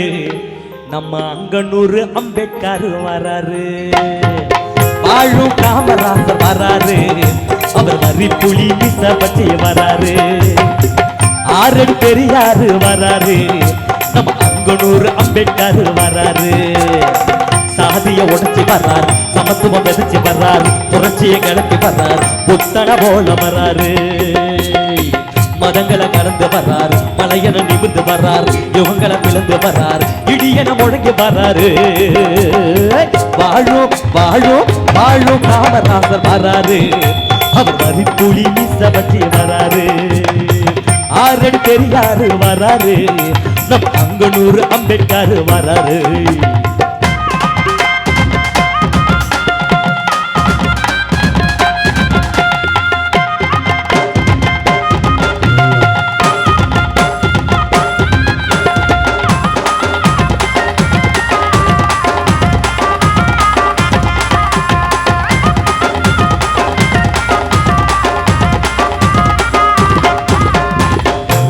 நம்ம அங்கனூர் அம்பேத்கர் வராரு. வாழும் காமராசர் வராரு, அவர் வரி புலி மீச வச்சு வராரு, 6 அடி பெரியாரு வராரு, நம்ம அங்கனூர் அம்பேத்கர் வராரு. சாதிய உடைச்சி வர்றாரு, சமத்துவம் எதிர்ச்சி வர்றாரு, புரட்சியை கிளப்பி வர்றாரு, புத்தன போல வர்றாரு, மதங்களை கடந்து வர்றாரு, மலையன நிமிர்ந்து வர்றாரு, யுகங்களை பிளந்து வர்றாரு, இடியன முழங்கி வர்றாரு. வாழும் வாழும் வாழும் காமராசர் வர்றாரு, அவர் வரி புலி மீச வச்சு வர்றாரு, 6 அடி பெரியாரு வர்றாரு, நம் அங்கனூர் அம்பேத்கர் வர்றாரு.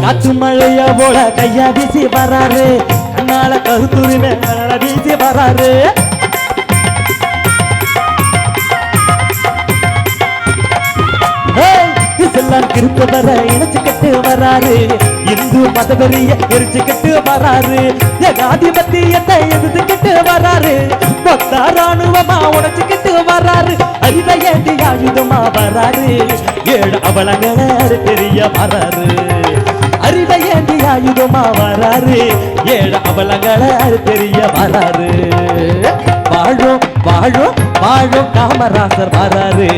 காற்று மழைய போல கையா வீசி வராரு, கண்ணால கருத்துரிமை வீசி வராரு. கிறிஸ்தவரை இணைச்சுக்கிட்டு வராரு, இந்து மதவெறிய எரிச்சுக்கிட்டு வராரு, ஏகாதிபத்தியத்தை எதிர்த்துக்கிட்டு வராரு, மொத்த ராணுவமா உடைச்சுக்கிட்டு வராரு, அறிவை ஏந்தி ஆயுதமா வராரு, 7 அவலங்களை தெரிய வராரு, அறிவை ஏந்தி ஆயுதமா வராரு ஏழு அவலங்களை தெரிய வராரு வாழும் வாழும் வாழும் காமராசர் வராரு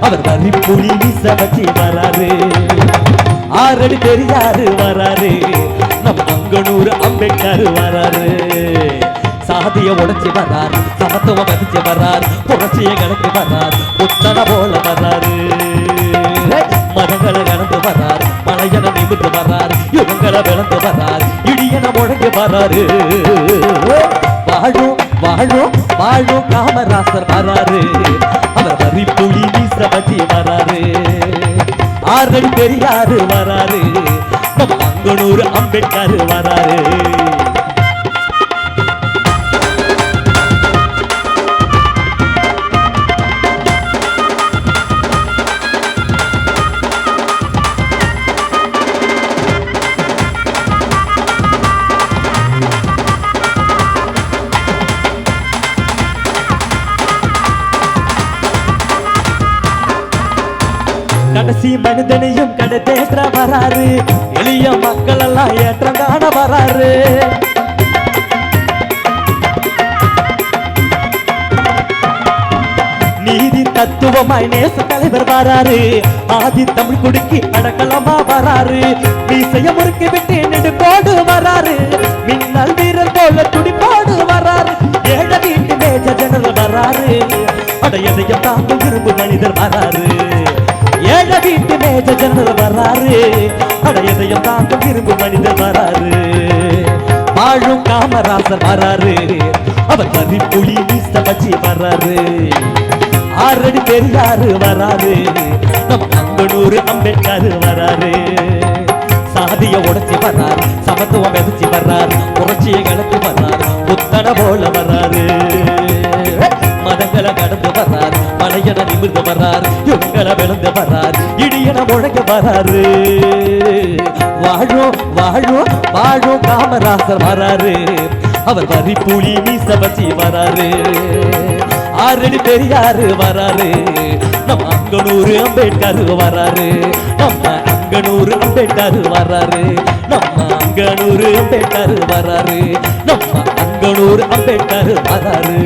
அவர் வரி புலி வீச வச்சு வராரு ஆறடி பெரியாரு வராரு நம்ம மங்கனூர் அம்பேத்கர் வராரு சாதிய உடைச்சு வர்றார் சமத்துவம் மதிச்சு வர்றார் புரட்சிய கணக்கு வர்றார் புத்தன போல வர்றாரு மதங்களை கடந்து வர்றார் மலையன நிமிர்ந்து வர்றார் யுகங்களை விளந்து வர்றார் இடியன முழங்கி வர்றாரு வாழும் வாழும் வாழும் காமராசர் வராரு அவர் வரி புலி வீச வச்சு வராரு ஆறடி பெரியாரு வராரு நம்ம மங்கனூர் அம்பேத்கர் வராரு கடைசி மனிதனையும் கடை தேற்ற வராரு எளிய மக்கள் எல்லாம் ஏற்றம் காண வராரு நீதி தத்துவமாய் நேச தலைவர் வராரு ஆதி தமிழ் குடுக்கி அடக்கலமா வராரு மீசைய முறுக்கி விட்டு நெடுக்கோடு வராரு மின்னல் வீரர் போல துடிப்போடு வராரு ஏழை வீட்டு மேஜர் ஜெனரல் வராரு அடையதையும் தாக்கும் இரும்பு மனிதர் வராரு ஏழை வீட்டு மேஜர் ஜெனரல் வராரு அடையதையும் தாக்கும் இரும்பு மனிதர் வராரு வாழும் காமராசர் வராரு அவர் வரி புலி வீச வச்சு வராரு ஆறடி பெரியாரு வராரு நம்ம மங்கனூர் அம்பேத்கர் வராரு சாதிய உடைச்சி வர்றார் சமத்துவம் எதிர்ச்சி வர்றார் புரட்சியை கலந்து வர்றார் புத்தன போல வர்றாரு மதங்களை கடந்து வர்றார் மலையன நிமிர்ந்து வர்றார் யுகங்களை விழுந்து வர்றார் இடியன முழங்க வர்றாரு வாழும் வாழும் வாழும் காமராசர் வராரு அவர் வரி புலி மீச வச்சு வராரு ஆறடி பெரியாரு வராரு நம்ம அங்கனூர் அம்பேத்கர் வராரு நம்ம அங்கனூர் அம்பேத்கர் வராரு நம்ம அங்கனூர் அம்பேத்கர் வராரு நம்ம அங்கனூர் அம்பேத்கர் வராரு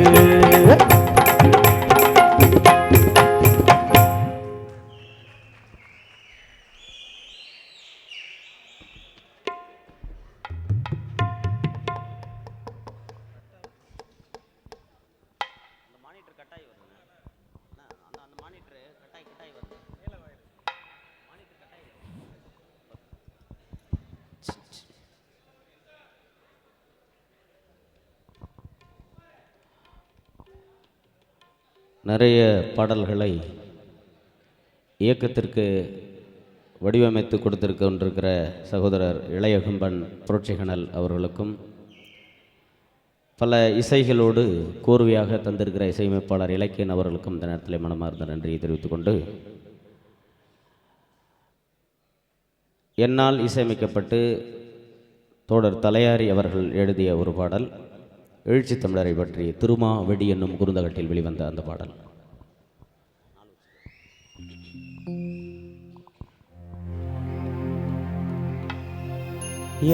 நிறைய பாடல்களை இயக்கத்திற்கு வடிவமைத்து கொடுத்திருக்கின்ற சகோதரர் இளையகம்பன் புரட்சிகணல் அவர்களுக்கும் பல இசைகளோடு கோர்வையாக தந்திருக்கிற இசையமைப்பாளர் இலக்கியன் அவர்களுக்கும் இந்த நேரத்தில் மனமார்ந்த நன்றியை தெரிவித்துக்கொண்டு என்னால் இசையமைக்கப்பட்டு தோடர் தலையாரி அவர்கள் எழுதிய ஒரு பாடல் எழுச்சி தமிழரை பற்றி திருமா வெடி என்னும் குறுந்தகட்டில் வெளிவந்த அந்த பாடல்.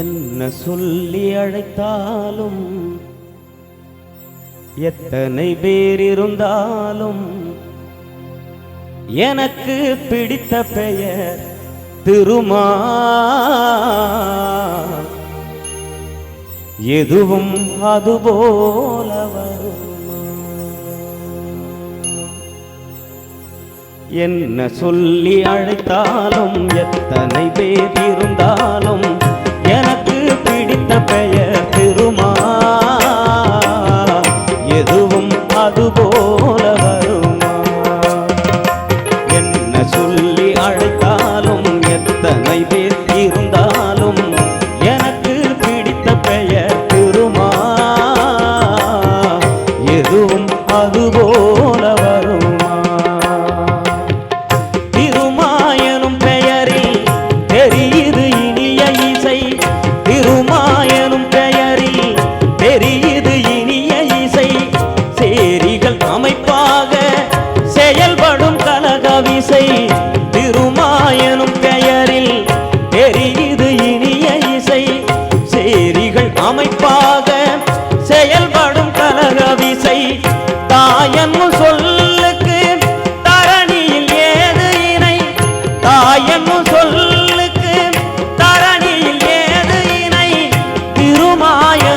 என்ன சொல்லி அழைத்தாலும் எத்தனை பேர் இருந்தாலும் எனக்கு பிடித்த பெயர் திருமா. எதுவும் அதுபோல வருமா? என்ன சொல்லி அழைத்தாலும் எத்தனை பேர் இருந்தாலும் எனக்கு பிடித்த பெயர் திருமா. எதுவும் அதுபோல வருமா? என்ன சொல்லி அழைத்தாலும் எத்தனை பேர் இருந்தாலும் எனக்கு பிடித்த பெயர் திருமா. எதுவும் அதுபோல வருமா? திருமா எனும் பெயரில் தெரியுது இனிய இசை. திருமா எனும் பெயரில்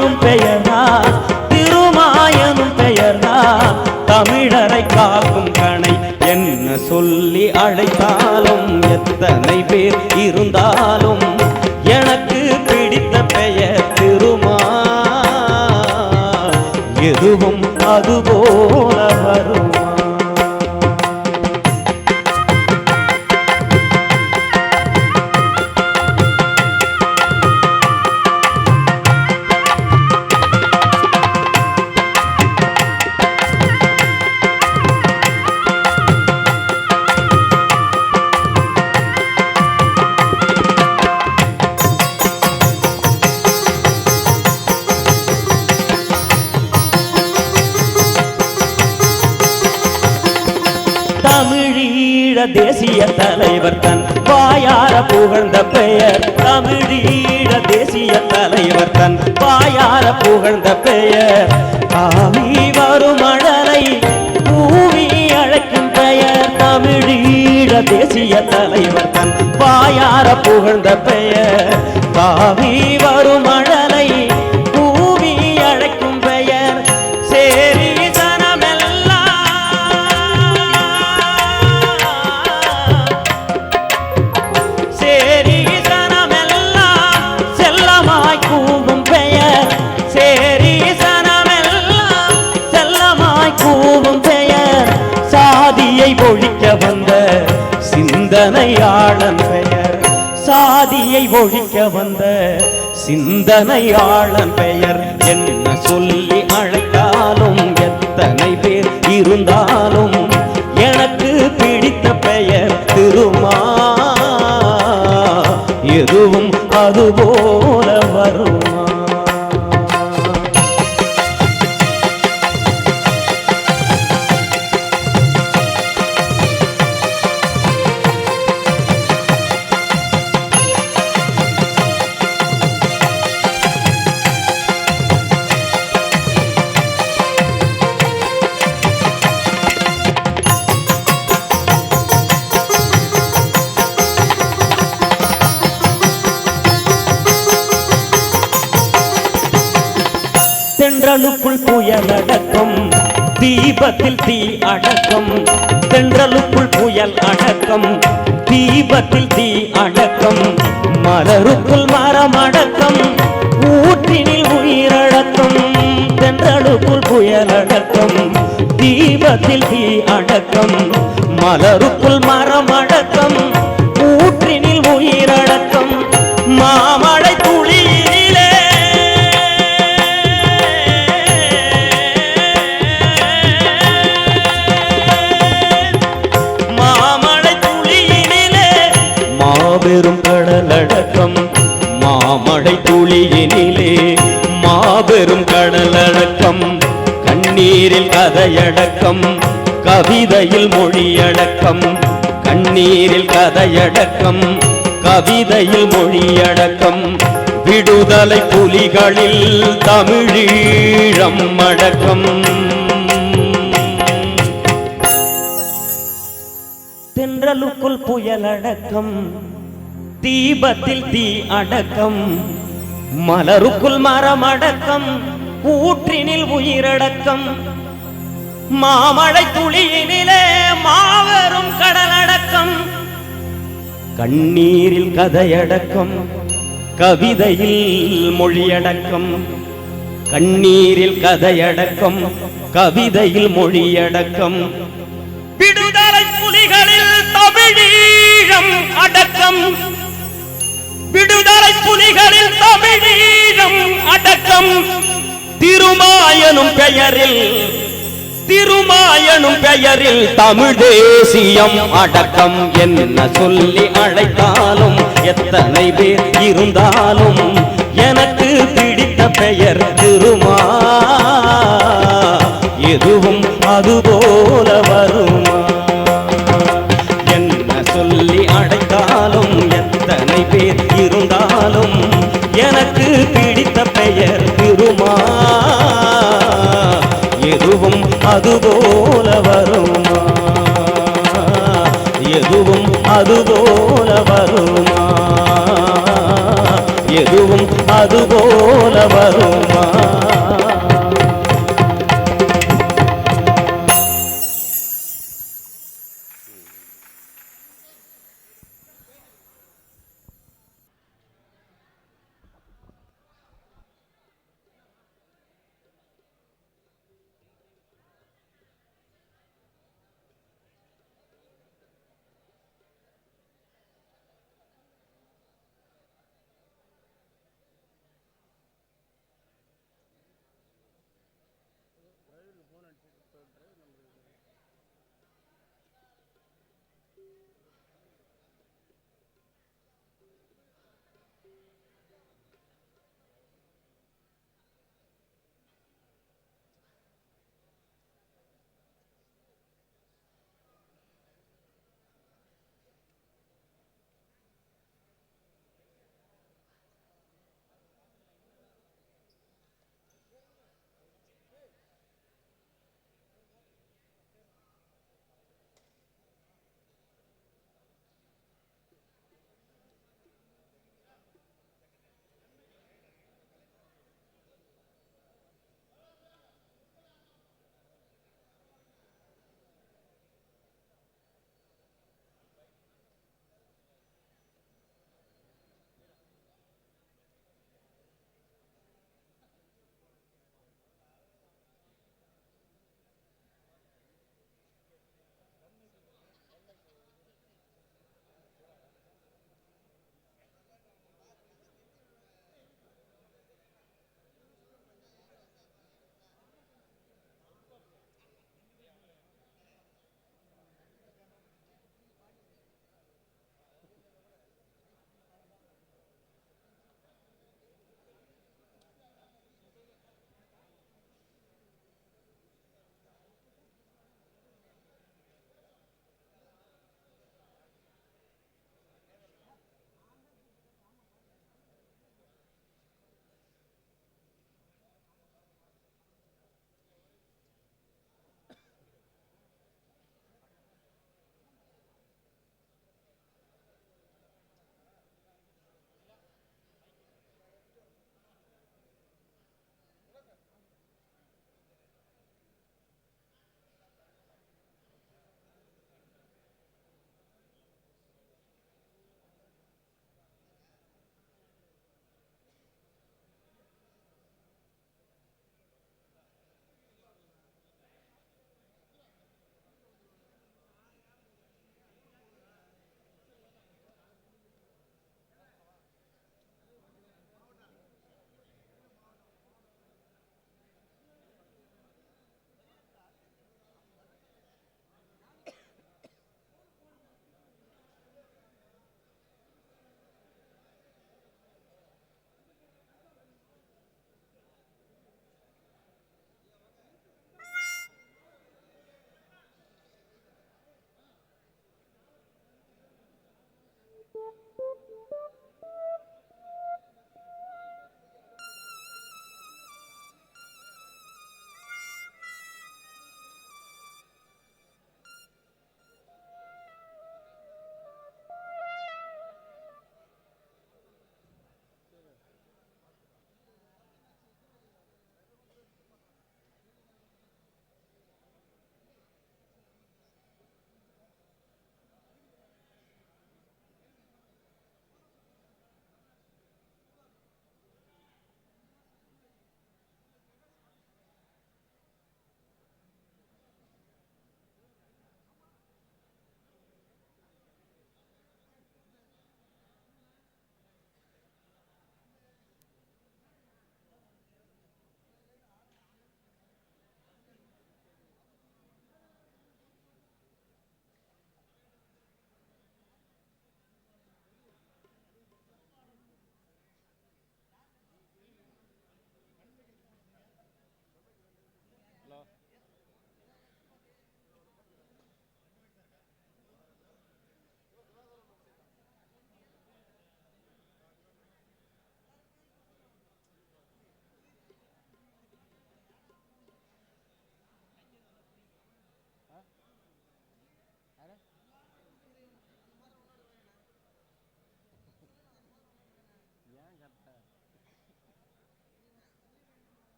திருமாயனும் பெயர்தான் திருமாயனும் பெயர்தான் தமிழரை காக்கும் கணை என்ன சொல்லி அழைத்தாலும் எத்தனை பேர் இருந்தாலும் எனக்கு பிடித்த பெயர் திருமா எதுவும் அதுபோல வருமா தமிழீழ தேசிய தலைவர் தன் வாயார புகழ்ந்த பெயர் தமிழீழ தேசிய தலைவர் தன் வாயார புகழ்ந்த பெயர் ஆவி வரும் மழலை பூவி அழைக்கும் பெயர் தமிழீழ தேசிய தலைவர் தன் வாயார புகழ்ந்த பெயர் ஆவி வரும் மழலை பூவி அழைக்கும் பெயர் சேரி ஒழிக்க வந்த சிந்தனையாளன் பெயர் சாதியை ஒழிக்க வந்த சிந்தனையாளன் பெயர் என்ன சொல்லி அழைத்தாலும் எத்தனை பேர் இருந்தாலும் எனக்கு பிடித்த பெயர் திருமா எதுவும் அதுபோல வருமா தென்றலுக்குள் புயல் அடக்கம் தீபத்தில் தீ அடக்கம் தென்றலுக்குள் புயல் அடக்கம் தீபத்தில் தீ அடக்கம் மலருக்குள் மரம் அடக்கம் ஊற்றினில் உயிரடக்கம் தென்றலுக்குள் புயல் அடக்கம் தீபத்தில் தீ அடக்கம் மலருக்குள் மரம் அடக்கம் ஊற்றினில் உயிரடக்கம் மாமழை துளியினிலே மாபெரும் கடலடக்கம் மாமழை துளியினிலே மாபெரும் கடலடக்கம் கண்ணீரில் கதையடக்கம் கவிதையில் மொழியடக்கம் கண்ணீரில் கதையடக்கம் கவிதையில் மொழியடக்கம் விடுதலை புலிகளில் தமிழீழம் அடக்கம் தென்றலுக்குள் புயலடக்கம் தீபத்தில் தீ அடக்கம் மலருக்குள் மரம் அடக்கம் ஊற்றினில் உயிரடக்கம் மாமழை துளியினிலே மாபெரும் கடலடக்கம் கண்ணீரில் கதையடக்கம் கவிதையில் மொழியடக்கம் கண்ணீரில் கதையடக்கம் கவிதையில் மொழியடக்கம் விடுதலை புலிகளில் தமிழீழம் அடக்கம் விடுதலை புலிகளில் தமிழீழம் அடக்கம் திருமாயனும் பெயரில் தமிழ் தேசியம் அடக்கம் என்ன சொல்லி அழைத்தாலும் எத்தனை பேர் இருந்தாலும் எனக்கு பிடித்த பெயர் திருமா எதுவும் அதுபோல வருமா என்ன சொல்லி அழைத்தாலும் எத்தனை பேர் இருந்தாலும் எனக்கு பிடித்த பெயர் திருமா எதுவும் அதுபோல வருமா எதுவும் அதுபோல வருமா எதுவும் அதுபோல வருமா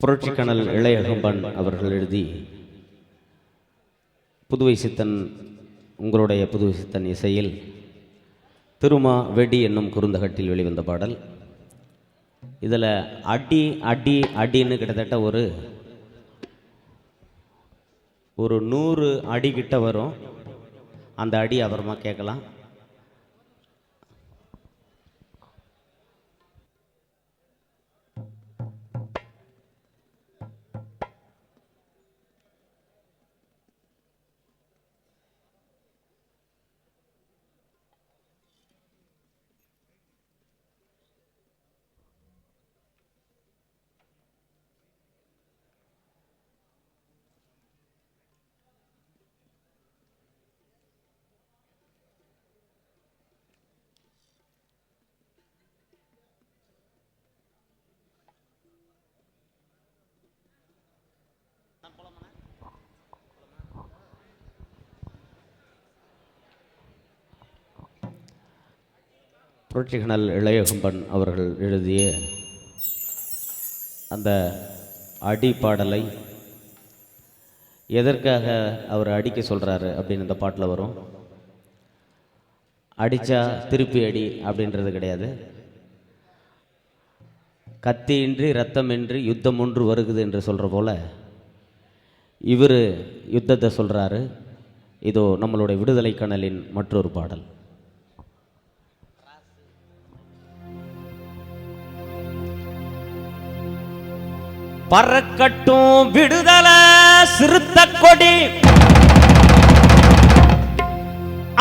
புரட்சிக்கணல் இளையகம்பன் அவர்கள் எழுதி புதுவை சித்தன் உங்களுடைய புதுவை சித்தன் இசையில் திருமா வெடி என்னும் குறுந்தகட்டில் வெளிவந்த பாடல். இதில் அடி அடி அடின்னு கிட்டத்தட்ட ஒரு 100 அடி கிட்ட வரும். அந்த அடி அப்புறமா கேட்கலாம். புரட்சிக்கணல் இளையகம்பன் அவர்கள் எழுதிய அந்த அடி பாடலை எதற்காக அவர் அடிக்க சொல்கிறாரு அப்படின்னு இந்த பாட்டில் வரும். அடித்தா திருப்பி அடி அப்படின்றது கிடையாது. கத்தியின்றி ரத்தமின்றி யுத்தம் ஒன்று வருகுது என்று சொல்கிற போல் இவர் யுத்தத்தை சொல்கிறாரு. இதோ நம்மளுடைய விடுதலை கணலின் மற்றொரு பாடல். பறக்கட்டும் விடுதலை சிறுத்த கொடி,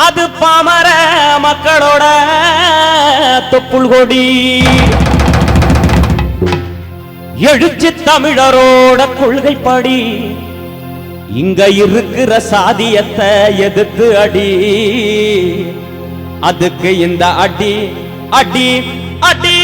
அது பாமர மக்களோட தொப்புள் கொடி. எழுச்சி தமிழரோட கொள்கைப்படி இங்க இருக்கிற சாதியத்தை எதிர்த்து அடி. அதுக்கு இந்த அடி அடி அடி.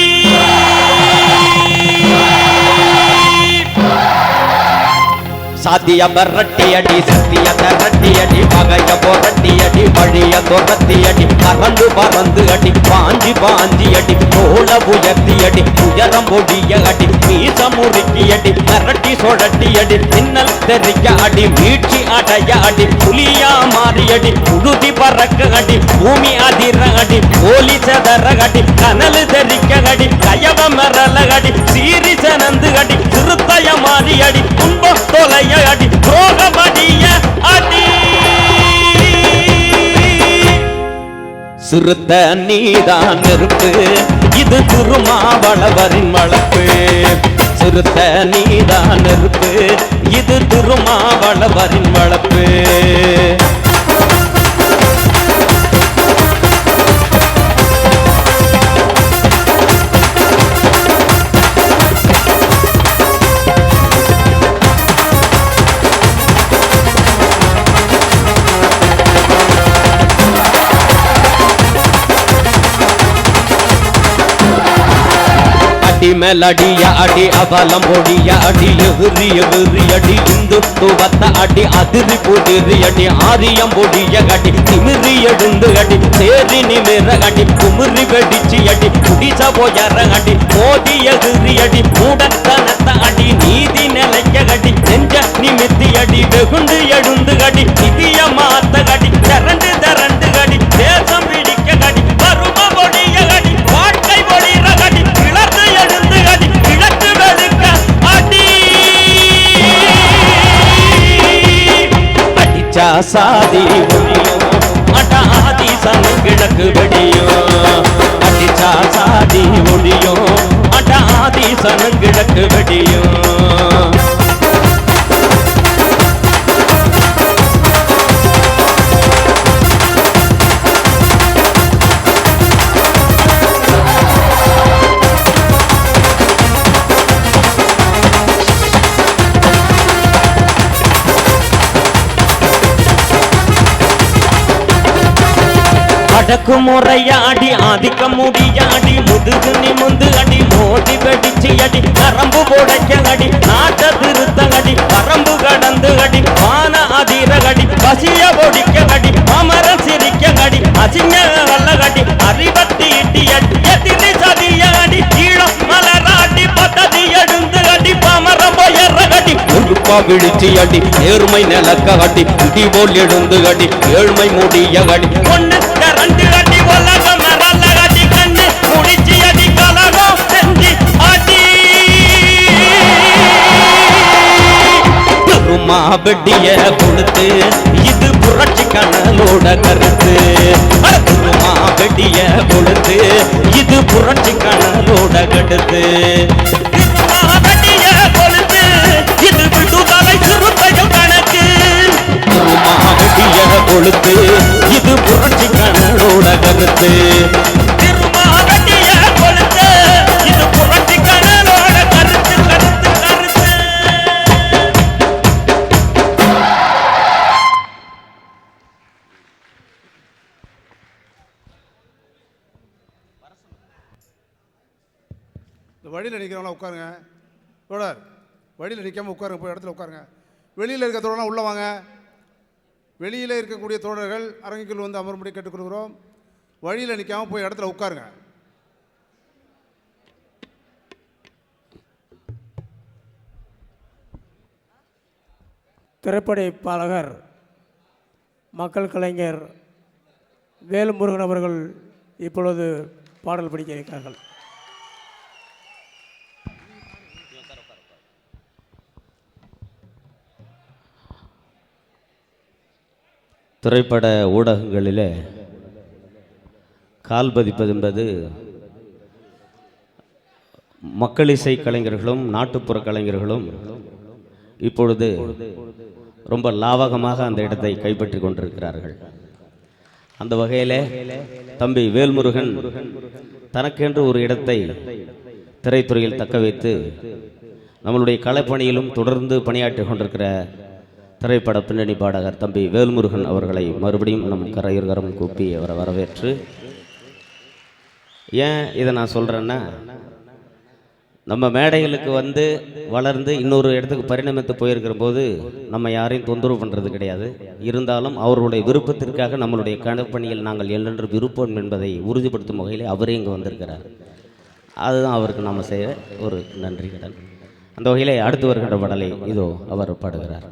சாதிய பரட்டி அடி, சத்திய தரட்டி அடி, பகைய பொரட்டி அடி, வழிய தொரத்தி அடி, பறந்து பறந்து அடி, பாஞ்சி பாஞ்சி அடி, தோள உயர்த்தி அடி, உயரம் பொடிய அடி, மீச முறுக்கி அடி, அரட்டி சொழட்டி அடி, மின்னல் தெரிக்க அடி, வீழ்ச்சி அடைய அடி, புலியா மாறி அடி, புழுதி பறக்க அடி, பூமி அதிர அடி, போலி செதற அடி, கனல் தெரிக்க அடி, கயவ மரல அடி, சீரி சனந்து அடி, சிறுத்தைய மாறி அடி, துன்பம் தொலைய அடி, துரோகமடிய அடி. சிறுத்த நீதான் நெருப்பு, இது திருமாவளவரின் வளர்ப்பு. சிறுத்த நீதான் நெருப்பு, இது திருமாவளவரின் வளர்ப்பு. அடி மேலடிய அடி, அவலம் ஒடிய அடி, எதிரி எதிரி அடி, இந்துத்துவத்த அடி, அதிரி புதிரி அடி, ஆரியம் ஒடிய அடி, திமிரி எழுந்து அடி, சேரி நிமிர அடி, குமிரி வெடிச்சி அடி, குடிச போயற அடி, மோதி எதிரி அடி, மூடத்தனத்த அடி, நீதி நிலைக்க அடி, நெஞ்ச நிமித்தி அடி, வெகுண்டு எழுந்து அடி, நிதிய மாத்த அடி, திரண்டு திரண்டு அடி, தேசம் பிடிக்க அடி, பரும ஒடிய அடி, வாழ்க்கை ஒளிர அடி, கிளர்ந்து எழுந்து அடி, கிழக்கு வெளுக்க அடி. அடிச்சா சாதி ஒழியும், அடாதி சனு கிழக்கு வெடியும். அடிச்சா சாதி ஒழியும், அடாதி சனு கிழக்கு வெடியும். அடக்குமுறையாடி, ஆதிக்க முடியாடி, முதுகு நிமுந்து அடி, மோதி வெடிச்சு அடி, நரம்பு புடைக்க அடி, நாட்ட திருத்த அடி, பரம்பு கடந்து அடி, வான அதிர அடி, பசிய ஒடிக்க அடி, அமர சிரிக்க அடி, அசிங்க வல்ல அடி, அறிவத்தி இட்டி அடி, எதிரி சதிய அடி, கீழம் மலை நெருப்பா விழிச்சி அடி நேர்மை நிலக்க அடி இடி போல் எழுந்து அடி ஏழ்மை முடிய அடி ஒன்னு ரெண்டு அடி உலகம் மரல அடி கண்ணு முடிச்சி அடி கலகம் செஞ்சு அடி பெருமா வெட்டிய கொடுத்து இது புரட்சி கணலோட கருத்து பெருமா வெட்டிய கொடுத்து இது புரட்சி கணலோட கடுத்து பெருமா வெட்டிய கொடுத்து இது விடுதலை சிறுத்தையும் கணக்கு பெருமா வெட்டிய கொடுத்து இது புரட்சி கணலோட கருத்து பெருமா வெட்டிய கொடுத்து இது புரட்சி கணலோட கருத்து கருத்து கருத்து இந்த வழியில் நிற்கிறவங்களாம் உட்காருங்க. தோழர், வழியில் நிற்காமல் உட்காருங்க, போய் இடத்துல உட்காருங்க. வெளியில் இருக்க தோழர்லாம் உள்ளே வாங்க. வெளியில் இருக்கக்கூடிய தோழர்கள் அரங்குக்குள் வந்து அமரும்படி கேட்டுக்கொள்கிறோம். வழியில் நிற்காமல் போய் இடத்துல உட்காருங்க. திரைப்பட பாடகர் மக்கள் கலைஞர் வேல்முருகன் அவர்கள் இப்பொழுது பாடல் படிக்க இருக்கிறார்கள். திரைப்பட ஊடகங்களிலே கால் பதிப்பது என்பது மக்கள் இசை கலைஞர்களும் நாட்டுப்புற கலைஞர்களும் இப்பொழுது ரொம்ப லாவகமாக அந்த இடத்தை கைப்பற்றி கொண்டிருக்கிறார்கள். அந்த வகையிலே தம்பி வேல்முருகன் தனக்கென்று ஒரு இடத்தை திரைத்துறையில் தக்க வைத்து நம்மளுடைய கலைப்பணியிலும் தொடர்ந்து பணியாற்றி கொண்டிருக்கிற திரைப்பட பின்னணி பாடகர் தம்பி வேல்முருகன் அவர்களை மறுபடியும் நம் கரையுர்கரம் கூப்பி அவரை வரவேற்று, ஏன் இதை நான் சொல்கிறேன்னா, நம்ம மேடைகளுக்கு வந்து வளர்ந்து இன்னொரு இடத்துக்கு பரிணமித்து போயிருக்கிற போது நம்ம யாரையும் தொந்தரவு பண்ணுறது கிடையாது. இருந்தாலும் அவர்களுடைய விருப்பத்திற்காக நம்மளுடைய கலைப்பணியில் நாங்கள் என்றென்று விருப்பம் என்பதை உறுதிப்படுத்தும் வகையில் அவரே இங்கே வந்திருக்கிறார். அதுதான் அவருக்கு நாம் செய்ய ஒரு நன்றி கடன். அந்த வகையிலே அடுத்து வருகின்ற பாடலை இதோ அவர் பாடுகிறார்.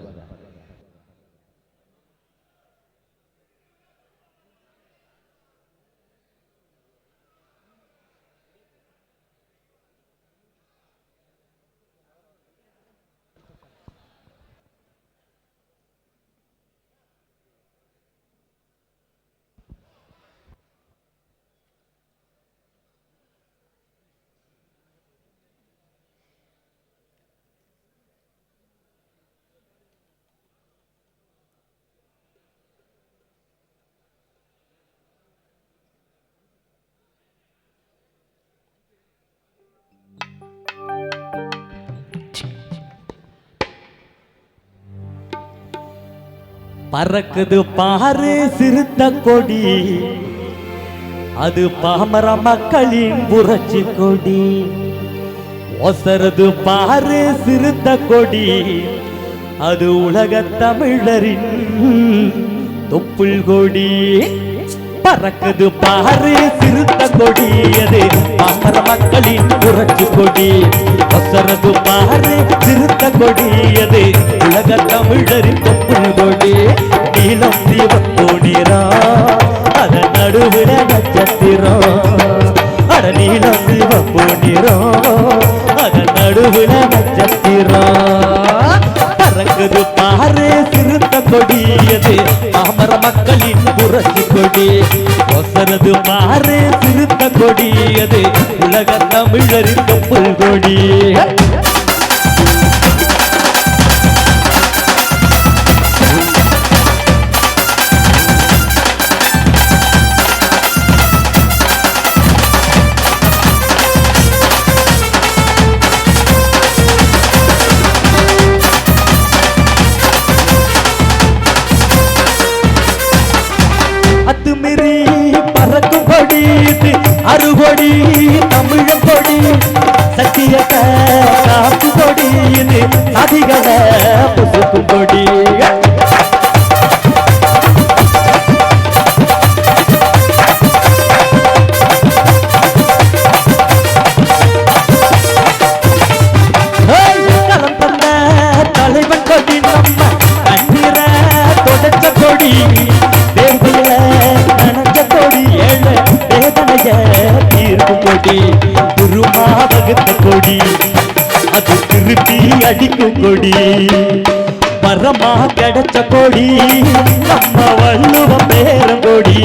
பறக்குது பாரு சிறுத்த கொடி, அது பாமர மக்களின் புரட்சி கொடி. ஒசரது பாரு சிறுத்த கொடி, அது உலக தமிழரின் தொப்புள் கொடி. பறக்குது பாரு சிறுத்த கொடி, அது பாமர மக்களின் புரட்சி கொடி. ஒசரது பாரு சிறுத்த கொடி, அது உலக தமிழரின் தொப்புள் கொடி. நீலம் சிவப்பு நிறம், அதன் நடுவுல நட்சத்திரம். அட நீலம் சிவப்பு நிறம், அதன் நடுவுல நட்சத்திரம். பறக்குது பாரு சிறுத்த கொடி, அது பாமர மக்களின் புரட்சி கொடி. ஒசரது பாரு சிறுத்த கொடி, அது உலக தமிழரின் தொப்புள் கொடி. அத்துமீறி பறக்கும் கொடி, அறுகொடி தமிழ கொடி. சத்தியத்தை காப்பு கொடி, இது அதிகளை புசுக்கும் கொடி. களம் தந்த தலைவர் அடிக்கும் கொடி மரமா கிடைச்ச கொடி நம்ம வள்ளுவம் பேரம் கொடி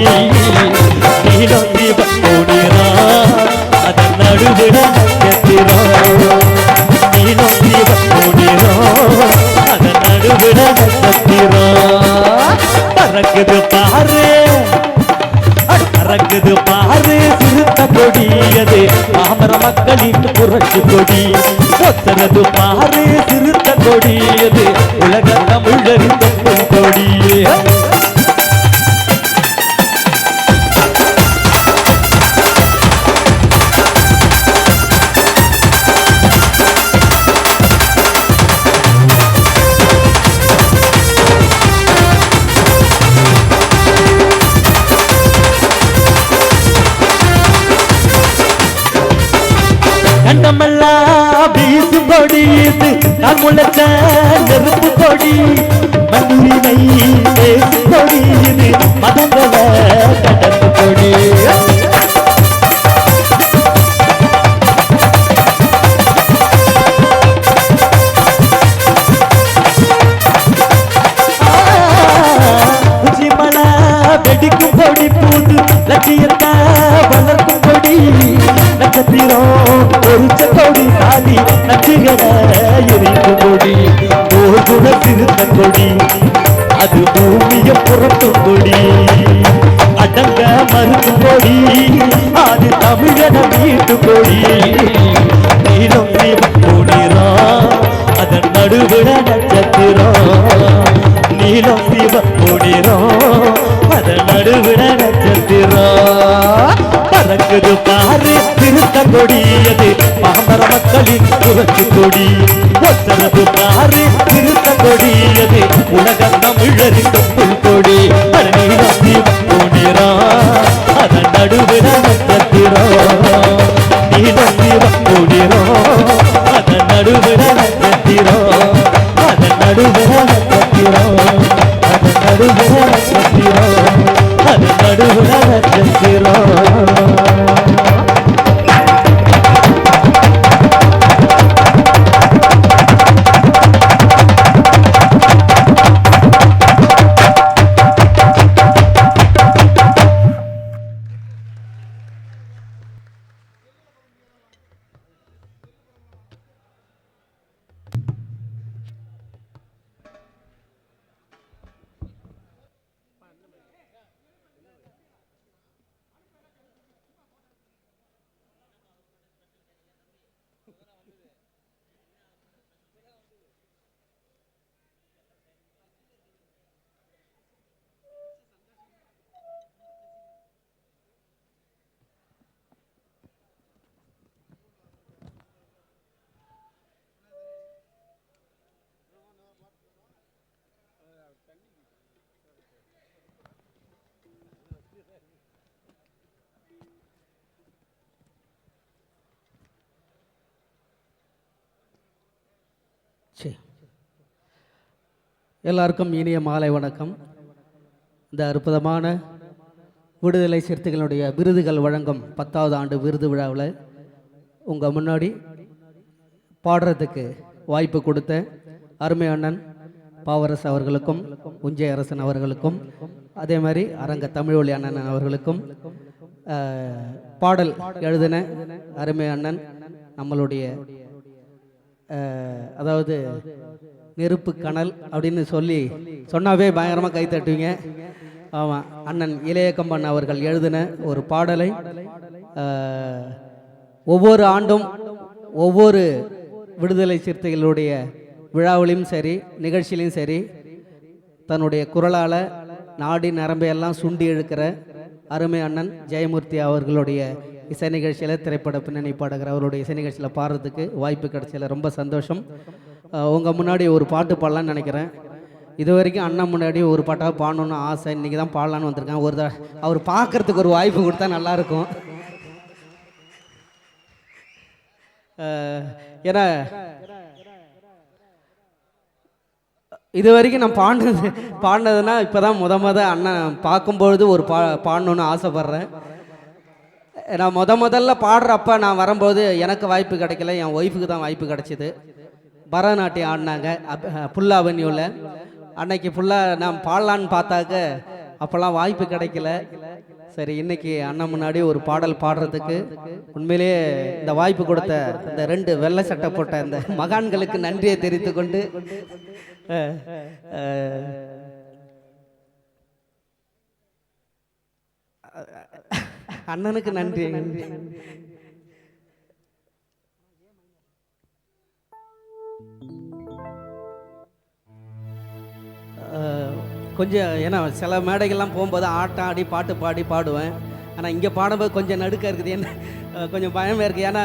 நீலம் தீபம் கொடிரா அதன் நடுவிட நட்சத்திரம் நீலம் தீபம் கொடிரா அதன் நடுவிட நட்சத்திரம் பறக்குது பாரு பறக்குது பாரு சிறுத்த கொடி அது பாமர மக்களின் புரட்சி கொடி ஒத்தரது பாரு சிறுத்த கொடி அது உலக தமிழரின் தொப்புள் கொடி கண்டமெல்லாம் வீசு கொடி இது நான் முளைச்ச நெருப்பு கொடி மண்ணுரிமை பேசு கொடி இது மதங்கள கடந்து கொடி உச்சிமலை வெடிக்கும் கொடி பூத்து லட்சியத்தை வளர்க்கும் கொடி நட்சத்திரம் பொறிச்ச கொடி சாதி நச்சுகர எரிக்கும் கொடி ஓகுண சிறுத்த கொடி அது பூமிய புரட்டும் கொடி அடங்க மறுக்கும் கொடி அது தமிழன வீட்டு கொடி நீலம் தீபம் கொடிரா அதன் நடுவிட நட்சத்திரம் நீலம் தீபம் கொடிரா அதன் நடுவிட நட்சத்திரம் பறக்குது பாரு திருத்த கொடி அது பாமர மக்களின் புரட்சி கொடி ஒத்தரது பாரு திருத்த கொடி அது உலக தமிழரின் தொப்புள் கொடி நீலம் தீபம் கொடிரா அதன் நடுவிட நட்சத்திரம் நீலம் தீபம் கொடிரா அதன் நடுவிட நட்சத்திரம் அதன் நடுவிட நட்சத்திரம் அதன் நடுவிட நட்சத்திரம் அதன் நடுவிட நட்சத்திரம் எல்லாருக்கும் இனிய மாலை வணக்கம். இந்த அற்புதமான விடுதலை சிறுத்தைகளுடைய விருதுகள் வழங்கும் 10வது ஆண்டு விருது விழாவில் உங்கள் முன்னாடி பாடுறதுக்கு வாய்ப்பு கொடுத்த அருமை அண்ணன் பாவரசு அவர்களுக்கும் உஞ்சை அரசன் அவர்களுக்கும் அதே மாதிரி அரங்க தமிழொலி அண்ணன் அவர்களுக்கும் பாடல் எழுதின அருமை அண்ணன் நம்மளுடைய அதாவது நெருப்பு கனல் அப்படின்னு சொன்னாவே பயங்கரமாக கை தட்டுவீங்க. ஆமாம், அண்ணன் இளையகம்பன் அவர்கள் எழுதின ஒரு பாடலை ஒவ்வொரு ஆண்டும் ஒவ்வொரு விடுதலை சிறுத்தைகளுடைய விழாவிலையும் சரி நிகழ்ச்சியிலையும் சரி தன்னுடைய குரலால் நாடி நரம்பையெல்லாம் சுண்டி இழுக்கிற அருமை அண்ணன் ஜெயமூர்த்தி அவர்களுடைய இசை நிகழ்ச்சியில் திரைப்பட பின்னணி பாடுகிற அவருடைய இசை நிகழ்ச்சியில் பாடுறதுக்கு வாய்ப்பு கிடைச்சதில் ரொம்ப சந்தோஷம். உங்கள் முன்னாடி ஒரு பாட்டு பாடலான்னு நினைக்கிறேன். இது வரைக்கும் அண்ணன் முன்னாடி ஒரு பாட்டாக பாடணுன்னு ஆசை. இன்றைக்கி தான் பாடலான்னு வந்திருக்கேன். அவர் பார்க்குறதுக்கு ஒரு வாய்ப்பு கொடுத்தா நல்லாயிருக்கும். ஏன்னா இது வரைக்கும் நான் பாடினதுன்னா இப்போ தான் முத அண்ணன் பார்க்கும்பொழுது ஒரு பாடணுன்னு ஆசைப்பட்றேன். நான் முதல்ல பாடுறப்ப நான் வரும்போது எனக்கு வாய்ப்பு கிடைக்கல, என் ஒய்ஃபுக்கு தான் வாய்ப்பு கிடைச்சிது. பரதநாட்டியம் ஆடினாங்க புல்லா அவென்யூவில். அன்னைக்கு ஃபுல்லாக நான் பாடலான்னு பார்த்தாக்க அப்போல்லாம் வாய்ப்பு கிடைக்கல. சரி, இன்னைக்கு அண்ணன் முன்னாடி ஒரு பாடல் பாடுறதுக்கு உண்மையிலேயே இந்த வாய்ப்பு கொடுத்த இந்த 2 வெள்ளை சட்டை போட்ட இந்த மகான்களுக்கு நன்றியை தெரிவித்து கொண்டு அண்ணனுக்கு நன்றி. கொஞ்சம் ஏன்னா சில மேடைகள்லாம் போகும்போது ஆட்டம் ஆடி பாட்டு பாடி பாடுவேன். ஆனால் இங்கே பாடும்போது கொஞ்சம் நடுக்க இருக்குது. என்ன கொஞ்சம் பயமாக இருக்குது. ஏன்னா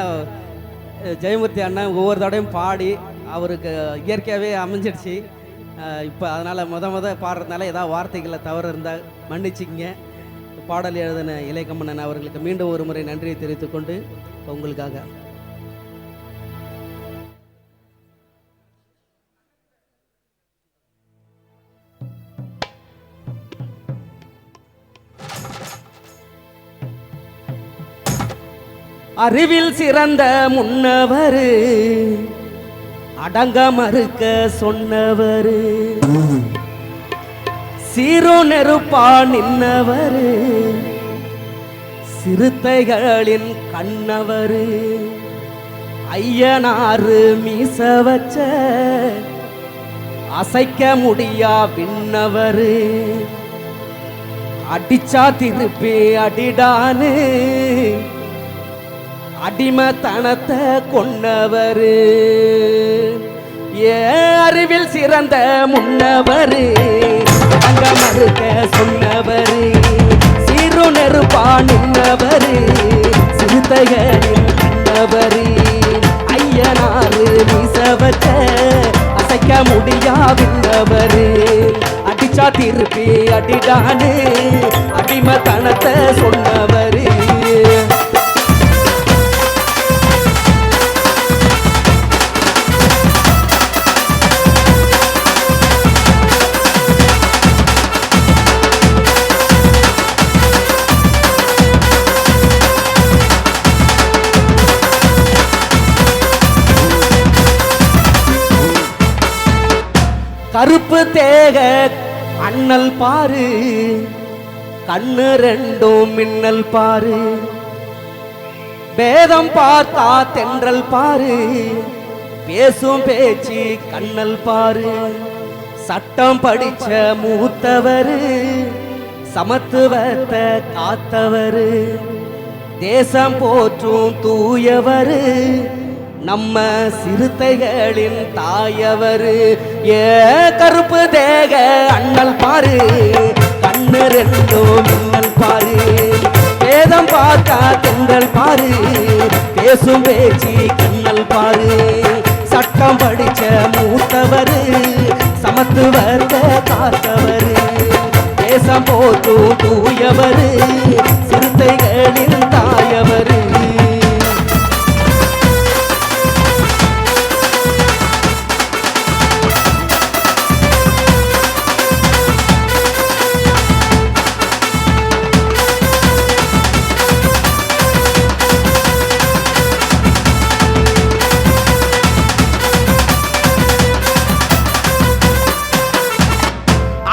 ஜெயமூர்த்தி அண்ணன் ஒவ்வொரு தடவையும் பாடி அவருக்கு இயற்கையாகவே அமைஞ்சிடுச்சு. இப்போ அதனால் முத பாடுறதுனால ஏதாவது வார்த்தைகளை தவறு இருந்தால் மன்னிச்சிங்க. பாடல் எழுதின இளையகம்மன் அவர்களுக்கு மீண்டும் ஒரு முறை நன்றியை தெரிவித்துக்கொண்டு உங்களுக்காக அறிவில் சிறந்த முன்னவர், அடங்க மறுக்க சொன்னவர், சீரோ நெருப்பா நின்னவர், சிறுத்தைகளின் கண்ணவர், ஐயனாறு மீச வச்ச அசைக்க முடியா விண்ணவர், அடிச்சா திருப்பி அடிடானு அடிமத்தனத்தை கொண்டவர், அறிவில் சிறந்த முன்னவர், அங்க மறுக்க சொன்னவர், சீரு நெருப்பா நின்றவர், சிறுத்தைகளின் கண்ணவர், ஐயனாறு மீச வச்ச அசைக்க முடியாவின்றவர், அடிச்சா திருப்பி அடிடானு அடிமத்தனத்தை சொன்னவர். கருப்பு தேக அண்ணல் பாரு, கண்ணு 2 மின்னல் பாரு, பேதம் பார்த்தா தென்றல் பாரு, பேசும் பேச்சு கண்ணல் பாரு, சட்டம் படிச்ச மூத்தவர், சமத்துவத்தை காத்தவர், தேசம் போற்றும் தூயவர், நம்ம சிறுத்தைகளின் தாயவர், கருப்பு தேக அண்ணல் பாரு, கண்ணு 2 மின்னல் பாரு, வேதம் பார்த்தா தென்றல் பாரு, பேசும் பேச்சு கண்ணல் பாரு, சட்டம் படிச்ச மூத்தவர், சமத்துவத்தை காத்தவர், தேசம் போற்றும் தூயவர், சிறுத்தைகளின் தாயவர்.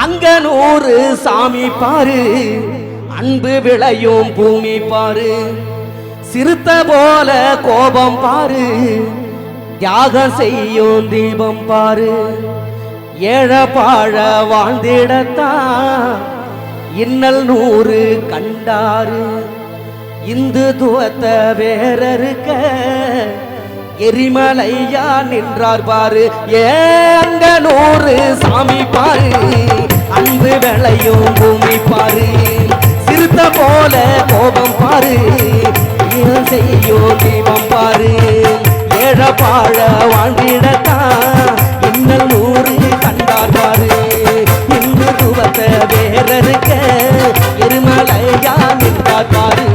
அங்கனூறு சாமி பாரு, அன்பு விளையும் பூமி பாரு, சிறுத்த போல கோபம் பாரு, தியாகம் செய்யும் தீபம் பாரு, ஏழ பாழ வாழ்ந்திடத்தான் இன்னல் 100 கண்டாரு, இந்து துவத்தை வேறறுக்க எரிமலையா நின்றார் பாரு, அங்கனூறு சாமி பாரு, அன்பு விளையும் பூமி பாரு, சிறுத்த போல கோபம் பாரு, ஈரம் செய்யும் தீபம் பாரு, ஏழ பாழ வாழ்ந்திடத்தான் இன்னல் 100 கண்டார் பாரு, இந்து துவத்தை வேறறுக்க எரிமலையா நின்றார் பாரு.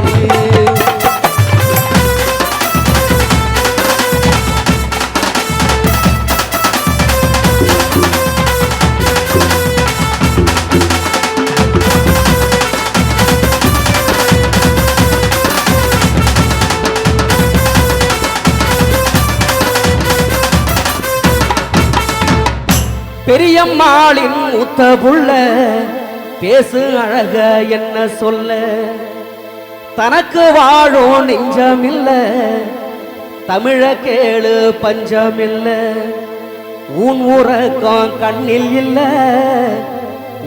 பெரியம்மாளின் மூத்த புள்ள பேசு அழக என்ன சொல்ல, தனக்கு வாழும் நெஞ்சமில்ல, தமிழ கேளு பஞ்சமில்ல, ஊன் உறக்கம் கண்ணில் இல்ல,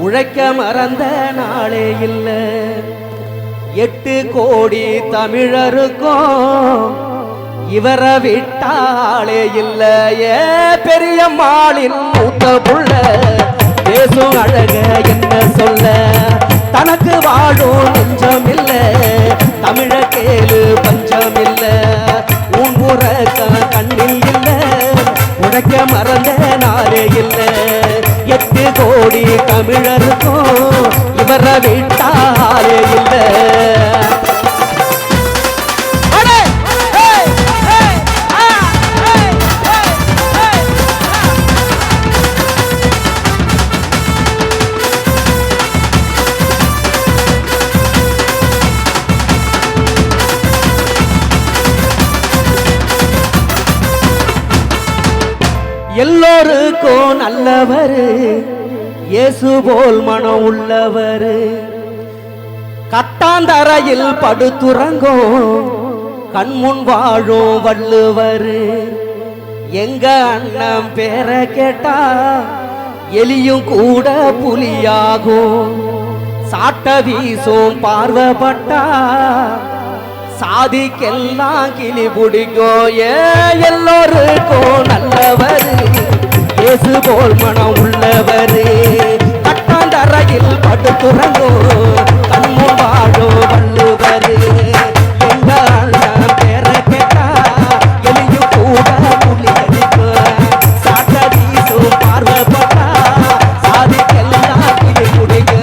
உழைக்க மறந்த நாளே இல்ல. 8 கோடி தமிழருக்கும் இவரை விட்டாளே இல்ல. ஏ பெரியம்மாளின் மூத்த புள்ள பேசும் அழக என்ன சொல்ல, தனக்கு வாழும் நெஞ்சம் இல்ல, தமிழ கேளு பஞ்சம் இல்ல, உன் உறக்க கண்ணில் இல்ல, உழைக்க மறந்த நாளே இல்ல. 8 கோடி தமிழருக்கும் இவரை விட்டாலே இல்ல. எல்லோருக்கும் நல்லவர், இயேசு போல் மனம் உள்ளவர், கட்டாந்தரையில் படுத்துறங்கும் கண்முன் வாழும் வள்ளுவர். எங்க அண்ணன் பேர கேட்டா எலியும் கூட புலியாகும், சாட்ட வீசும் பார்வைப்பட்டா சாதிக்கெல்லாம் கிளி பிடிக்கும். எல்லோருக்கும் நல்லவர், இயேசு போல் மனம் உள்ளவர், கட்டாந்தரையில் படுத்துறங்கும் கண்முன் வாழும் வள்ளுவர். எங்க அண்ணன் பேர கேட்டா எலியும் கூட புலி அடிக்கும், சாட்ட வீசும் பார்வைப்பட்டா சாதிக்கெல்லாம் கிளி பிடிக்கும்.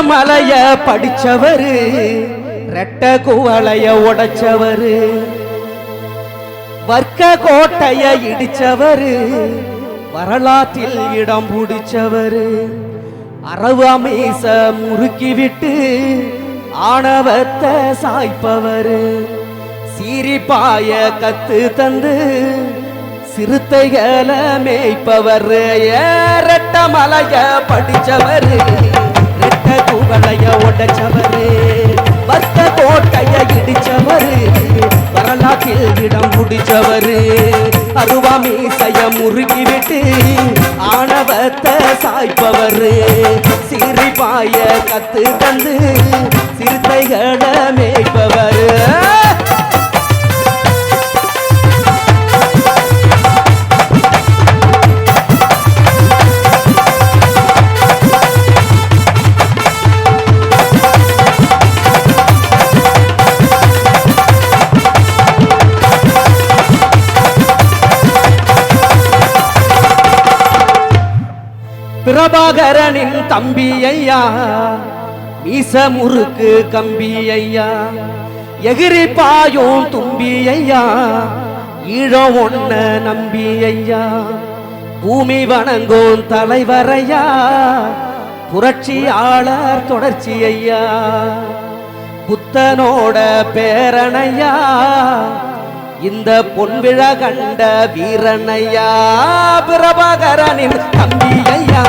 மலைய படிச்சவரு, ரெட்ட குவளைய உடைச்சவரு, வர்க்க கோட்டைய இடிச்சவரு, வரலாற்றில் இடம் பிடிச்சவரு, அரவு அமீச முறுக்கி விட்டு ஆணவத்தை சாய்ப்பவரு, சீரிப்பாய கத்து தந்து சிறுத்தைகளை மேய்ப்பவர். ரெட்ட மலைய படிச்சவரு, ரெட்ட குவளைய உடைச்சவரு, வர்க்க கோட்டைய இடிச்சவரு, வரலாற்றில் இடம் பிடிச்சவரு, அருவாமீசைய முறுக்கி விட்டு ஆணவத்தை சாய்ப்பவரு, சிரிப்பாய கத்து தந்து சிறுத்தைகளை மேய்ப்பவரு. பிரபாகரனின் தம்பி ஐயா, மீச முறுக்கு கம்பி ஐயா, எகிரி பாயும் தும்பி ஐயா, ஈழம் ஒன்ன நம்பி ஐயா, பூமி வணங்கும் தலைவரையா, புரட்சியாளர் தொடர்ச்சி ஐயா, புத்தனோட பேரனையா, இந்த பொன்விழா கண்ட வீரனையா. பிரபாகரனின் தம்பி ஐயா,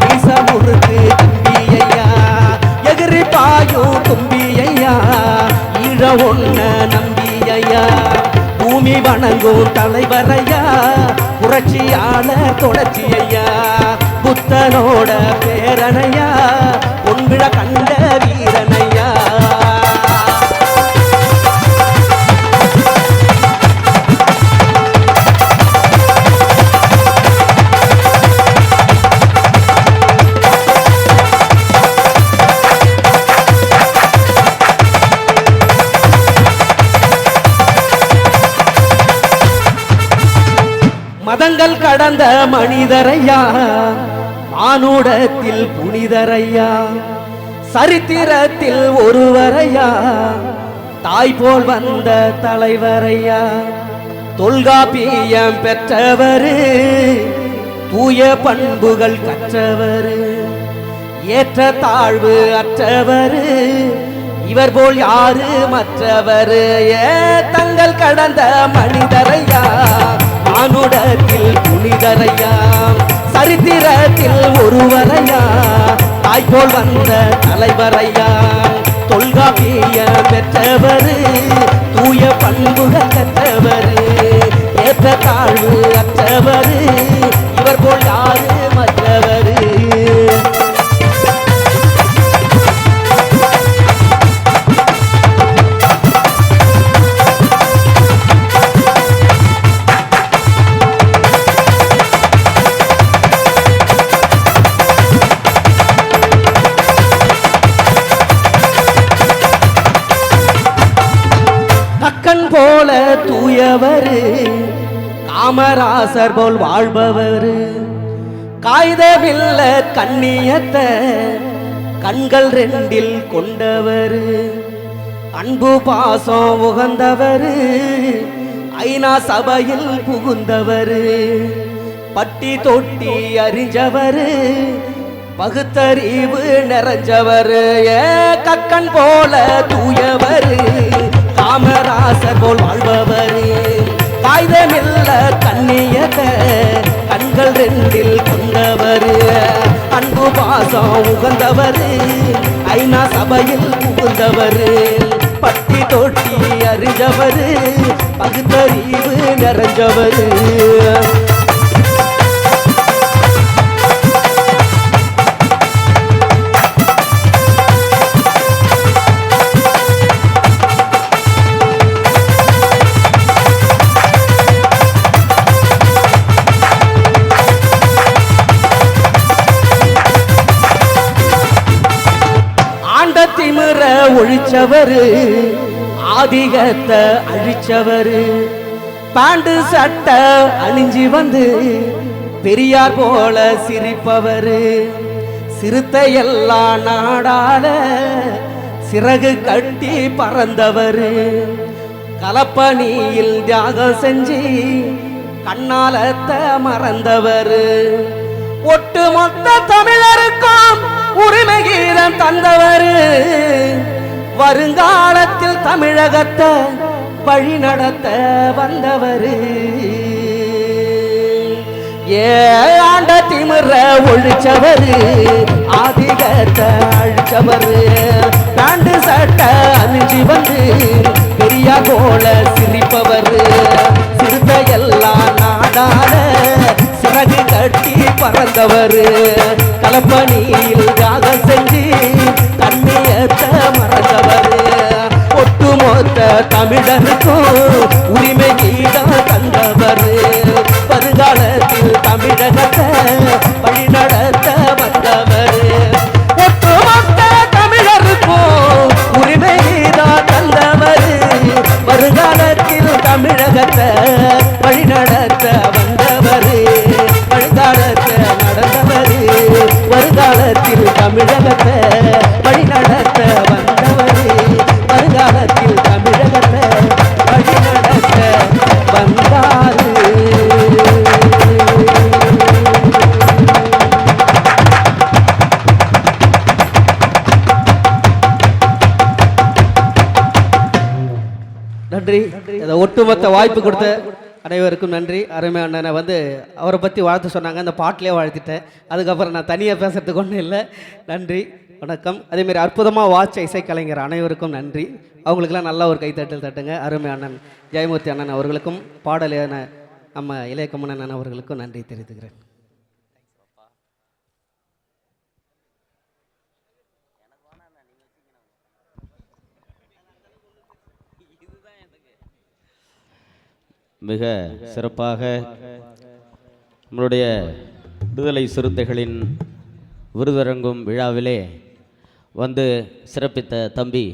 மீச முறுக்கு தம்பி ஐயா, எகிரி பாயும் தும்பி ஐயா, ஈழ ஒன்ன நம்பி ஐயா, பூமி வணங்கும் தலைவரையா, புரட்சியாளர் தொடர்ச்சி ஐயா, புத்தனோட பேரனையா, பொன்விழா கண்ட வீரனையா. மதங்கள் கடந்த மனிதரையா, மானுடத்தில் புனிதரையா, சரித்திரத்தில் ஒருவரையா, தாய் போல் வந்த தலைவரையா, தொல்காப்பியம் பெற்றவர், தூய பண்புகள் கற்றவர், ஏற்ற தாழ்வு அற்றவர், இவர் போல் யாரு மற்றவர், தங்கள் கடந்த மனிதரையா, மானுடத்தில் புனிதரையா, சரித்திரத்தில் ஒருவரையா, தாய் போல் வந்த தலைவரையா, தொல்காப்பியம் பெற்றவர், தூய பண்புகள் கற்றவர், ஏற்ற தாழ்வு அற்றவர், இவர் போல் யாரு மற்றவர். போல தூயவர், காமராசர் போல் வாழ்பவர், காய்தவில்ல கண்ணியத்தை கண்கள் ரெண்டில் கொண்டவர், அன்பு பாசம் உகந்தவர், ஐநா சபையில் புகுந்தவர், பட்டி தொட்டி அறிஞ்சவர், பகுத்தறிவு நிறைஞ்சவர், கக்கன் போல தூயவர், காமராசர் போல் வாழ்பவர், காய்தமில்ல கண்ணியத்தை கண்கள் ரெண்டில் கொண்டவர், அன்பு பாசம் உகந்தவர், ஐநா சபையில் புகுந்தவர், பட்டி தொட்டி அறிஞ்சவர், பகுத்தறிவு நிறைஞ்சவர். திமிர ஒழிச்சவர், ஆதிகத்தை அழிச்சவர், பாண்டு சட்ட அணிஞ்சி வந்து பெரியார் போல சிரிப்பவர், சிறுத்தை எல்லாம் நாடால சிறகு கட்டி பறந்தவர், கலப்பணியில் தியாகம் செஞ்சு கண்ணாலத்தை மறந்தவர், ஒட்டுமொத்த தமிழருக்கும் உரிமை கீதம் தந்தவர், வருங்காலத்தில் தமிழகத்தை வழி நடத்த வந்தவர், ஆண்ட திமிர ஒழிச்சவர், ஆதிகத்தை அழிச்சவர், பாண்டு சட்ட அணிஞ்சி வந்து பெரியா போல சிரிப்பவர், சிறுத்தை எல்லாம் நாடால சிறகு கட்டி பறந்தவர், கலப்பணியில் தியாகம் செஞ்சு கண்ணியத்தை மறந்தவர், ஒட்டுமொத்த தமிழருக்கும் உரிமை கீதம் தந்தவர், வருங்காலத்தில் தமிழகத்தை வழிநடத்த வந்தவர், ஒட்டுமொத்த தமிழருக்கும் உரிமை கீதம் தந்தவர், வருங்காலத்தில் தமிழகத்தை வழிநடத்த வந்தவர், வருங்காலத்தை நடந்தவர், வருங்காலத்தில் தமிழகத்தை வழிநடத்த வந்தவர், வருங்காலத்தில் தமிழகத்தை வழிநடத்த வந்தார். நன்றி. ஒட்டுமொத்த வாய்ப்பு கொடுத்த அனைவருக்கும் நன்றி. அருமை அண்ணனை வந்து அவரை பற்றி வாழ்த்து சொன்னாங்க, அந்த பாட்டிலே வாழ்த்திட்டேன். அதுக்கப்புறம் நான் தனியாக பேசுறதுக்கு ஒன்றும் இல்லை. நன்றி, வணக்கம். அதேமாரி அற்புதமாக வாட்ச இசைக்கலைஞர் அனைவருக்கும் நன்றி. அவங்களுக்கெல்லாம் நல்லா ஒரு கைத்தட்டல் தட்டுங்க. அருமை அண்ணன் ஜெயமூர்த்தி அண்ணன் அவர்களுக்கும் பாடலான நம்ம இளையக்கம்மன் அண்ணன் அவர்களுக்கும் நன்றி தெரிவித்துக்கிறேன். மிக சிறப்பாக நம்மளுடைய விடுதலை சிறுத்தைகளின் விருதரங்கும் விழாவிலே வந்து சிறப்பித்த தம்பி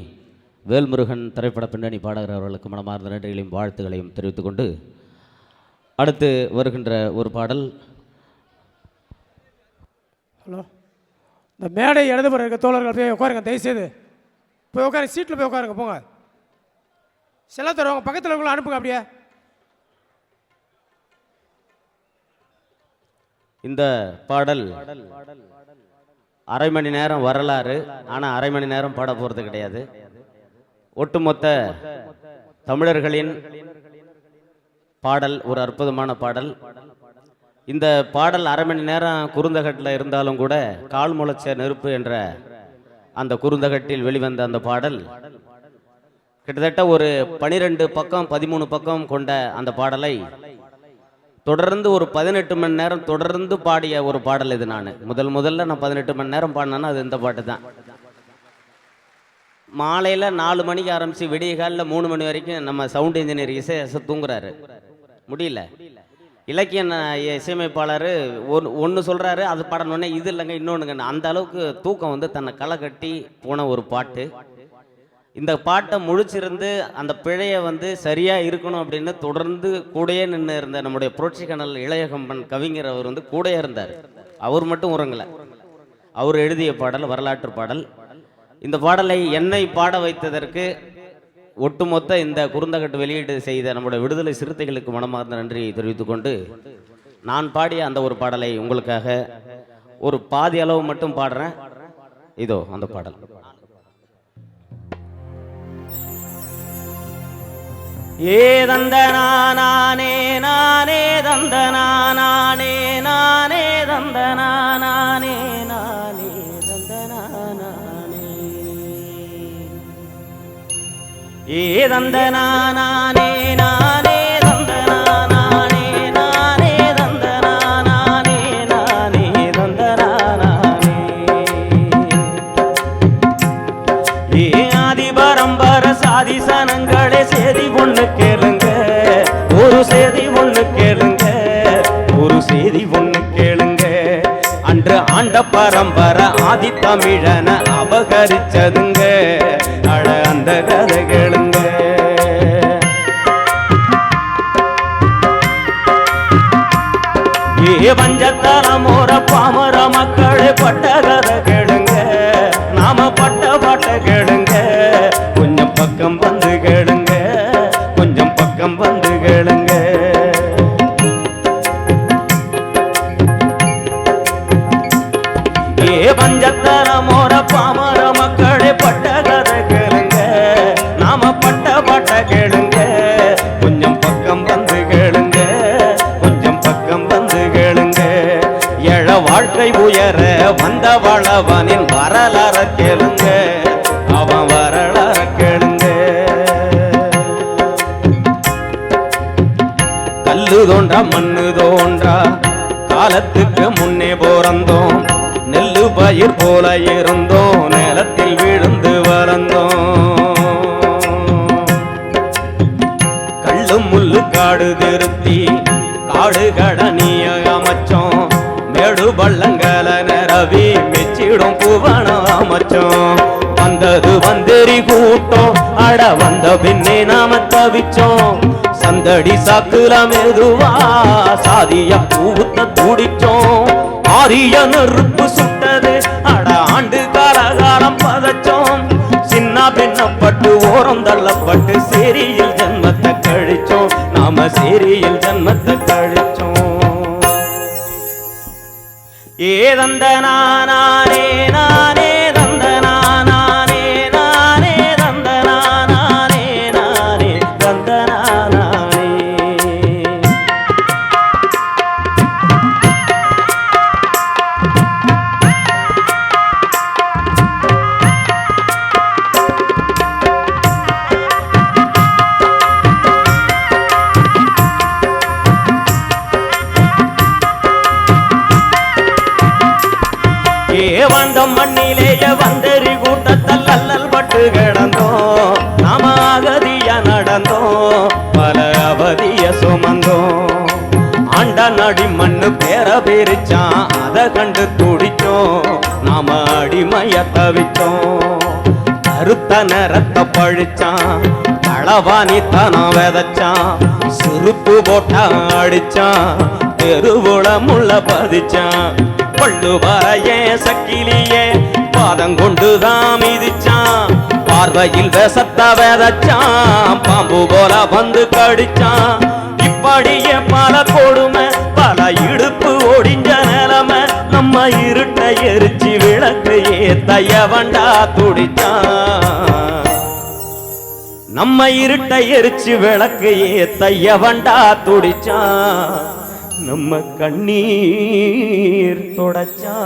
வேல்முருகன் திரைப்பட பின்னணி பாடகர் அவர்களுக்கு மனமார்ந்த நன்றிகளையும் வாழ்த்துக்களையும் தெரிவித்துக்கொண்டு அடுத்து வருகின்ற ஒரு பாடல். ஹலோ, இந்த மேடை இடதுபுறம் இருக்க தோழர்கள் போய் உட்காருங்க, தயவுசெய்து போய் உட்காரு, சீட்டில் போய் உட்காருங்க, போங்க. செல்ல தருவாங்க, பக்கத்தில் இருக்கவங்களும் அனுப்புங்க அப்படியே. இந்த பாடல் அரை மணி நேரம் வரலாறு, ஆனால் அரை மணி நேரம் பாட போகிறது கிடையாது. ஒட்டுமொத்த தமிழர்களின் பாடல், ஒரு அற்புதமான பாடல். இந்த பாடல் அரை மணி நேரம் குறுந்தகட்டில் இருந்தாலும் கூட கால் முளைச்ச நெருப்பு என்ற அந்த குறுந்தகட்டில் வெளிவந்த அந்த பாடல் கிட்டத்தட்ட ஒரு 12 பக்கம் 13 பக்கம் கொண்ட அந்த பாடலை தொடர்ந்து ஒரு 18 மணி நேரம் தொடர்ந்து பாடிய ஒரு பாடல் இது. நான் முதல்ல நான் 18 மணி நேரம் பாடினேன்னா அது இந்த பாட்டு தான். மாலையில் 4 மணிக்கு ஆரம்பித்து விடிய காலில் 3 மணி வரைக்கும் நம்ம சவுண்ட் இன்ஜினியர் இசை தூங்குறாரு, முடியல. இலக்கிய இசையமைப்பாளர் ஒன்று சொல்கிறாரு, அது பாடணுன்னே இது இல்லைங்க இன்னொன்றுங்க. அந்த அளவுக்கு தூக்கம் வந்து தன்னை களை கட்டி போன ஒரு பாட்டு. இந்த பாட்டை முழிச்சிருந்து அந்த பிழையை வந்து சரியாக இருக்கணும் அப்படின்னு தொடர்ந்து கூடயே நின்று இருந்த நம்முடைய புரட்சி கனல் இளையகம்பன் கவிஞர் அவர் வந்து கூடயே இருந்தார். அவர் மட்டும் உறங்கலை. அவர் எழுதிய பாடல் வரலாற்று பாடல். இந்த பாடலை என்னை பாட வைத்ததற்கு ஒட்டுமொத்த இந்த குறுந்தகட்டு வெளியீடு செய்த நம்முடைய விடுதலை சிறுத்தைகளுக்கு மனமார்ந்த நன்றியை தெரிவித்துக்கொண்டு நான் பாடிய அந்த ஒரு பாடலை உங்களுக்காக ஒரு பாதி அளவு மட்டும் பாடுறேன். இதோ அந்த பாடல். ஏ தந்தனானே நானே தந்தனானே நானே தந்தனானே நானே தந்தனானே ஏ தந்தனானே நானே தந்தனானே நானே தந்தனானே நானே தந்தனானே ஏ ஆதி பரம்பர சாதி சனங்களே சேதி ஒண்ணு கேளுங்க, ஒரு சேதி ஒண்ணு கேளுங்க, ஒரு செய்தி ஒண்ணு கேளுங்க. அன்று ஆண்ட பரம்பரை ஆதி தமிழன அபகரிச்சதுங்க, அட அந்த கதை கேளுங்க. ஏ பஞ்சத்தலமோர பாமர மக்களே பட்ட கதை கேளுங்க, நாம பட்ட பாட்ட கேளுங்க. கொஞ்சம் பக்கம் வந்து கேளுங்க, கொஞ்சம் பக்கம் வந்து கேளுங்க. ஏ பஞ்சத்தலமோர பாமர மக்களே பட்ட கதை கேளுங்க, நாம பட்ட பாட்ட கேளுங்க. கொஞ்சம் பக்கம் வந்து கேளுங்க, கொஞ்சம் பக்கம் வந்து கேளுங்க. எழ வாழ்க்கை உயர வந்த வளவனின் வரலாற கேளுங்க, அவன் வரலாற கேளுங்க. கல்லு தோன்றா மண்ணு தோன்றா காலத்துக்கு முன்னே போறந்தோம், நெல்லு பயிர் போல இருந்தோம், நிலத்தில் விழுந்து வளர்ந்தோம். கள்ளு முள்ளு காடு திருத்தி காடு கடனிய அமைச்சோம், மேடு பள்ளங்கல நிறவி மெச்சிடும் புவனம் அமைச்சோம். வந்தது வந்தெறி கூட்டம், அட வந்த பின்னே நாம தவிச்சோம். சந்தடி சாக்குல மெதுவா சாதிய பூத்த துடிச்சோம். ஆரிய நெருப்பு சுட்டது, அட ஆண்டு காலகாலம் பதச்சோம். சின்ன பின்னப்பட்டு ஓரம் தள்ளப்பட்டு சேரியில் ஜன்மத்தை கழிச்சோம், நாம சேரியில் ஜன்மத்தை கழிச்சோம். ஏ தந்தனானே நானே தந்தனானே நானே தந்தனானே நானே தந்தனானே. வந்தம் மண்ணிலேயே வந்தெறி கூட்டத்தில் அல்லல் பட்டு கிடந்தோம், நாம அகதிய நடந்தோம், பல அவதிய சுமந்தோம். ஆண்ட நடி மண்ணு பேர பிரிச்சான், அதை கண்டு துடிச்சோம், நாம அடிமைய தவிச்சோம். கருத்த நிறத்தை பழிச்சான், பழ களவாணித்தனம் விதைச்சான் செருப்பு போட்டா அடிச்சான் தெருவுல முள்ள பதிச்சான் பள்ளு வரையே சக்கிலியே பாதம் கொண்டுதான் மிதிச்சான் பார்வையில் விஷத்த விதைச்சான் பாம்பு போல வந்து கடிச்சான் இப்படியே பல கொடுமை பல இடுப்பு ஒடிஞ்ச நிலைமை நம்ம இருட்டை எரிச்சு விளக்கு ஏத்தையவண்டா துடிச்சான் நம்ம இருட்டை எரிச்சு விளக்கு ஏத்தையவண்டா துடிச்சான் நம்ம கண்ணீர் தொடச்சான்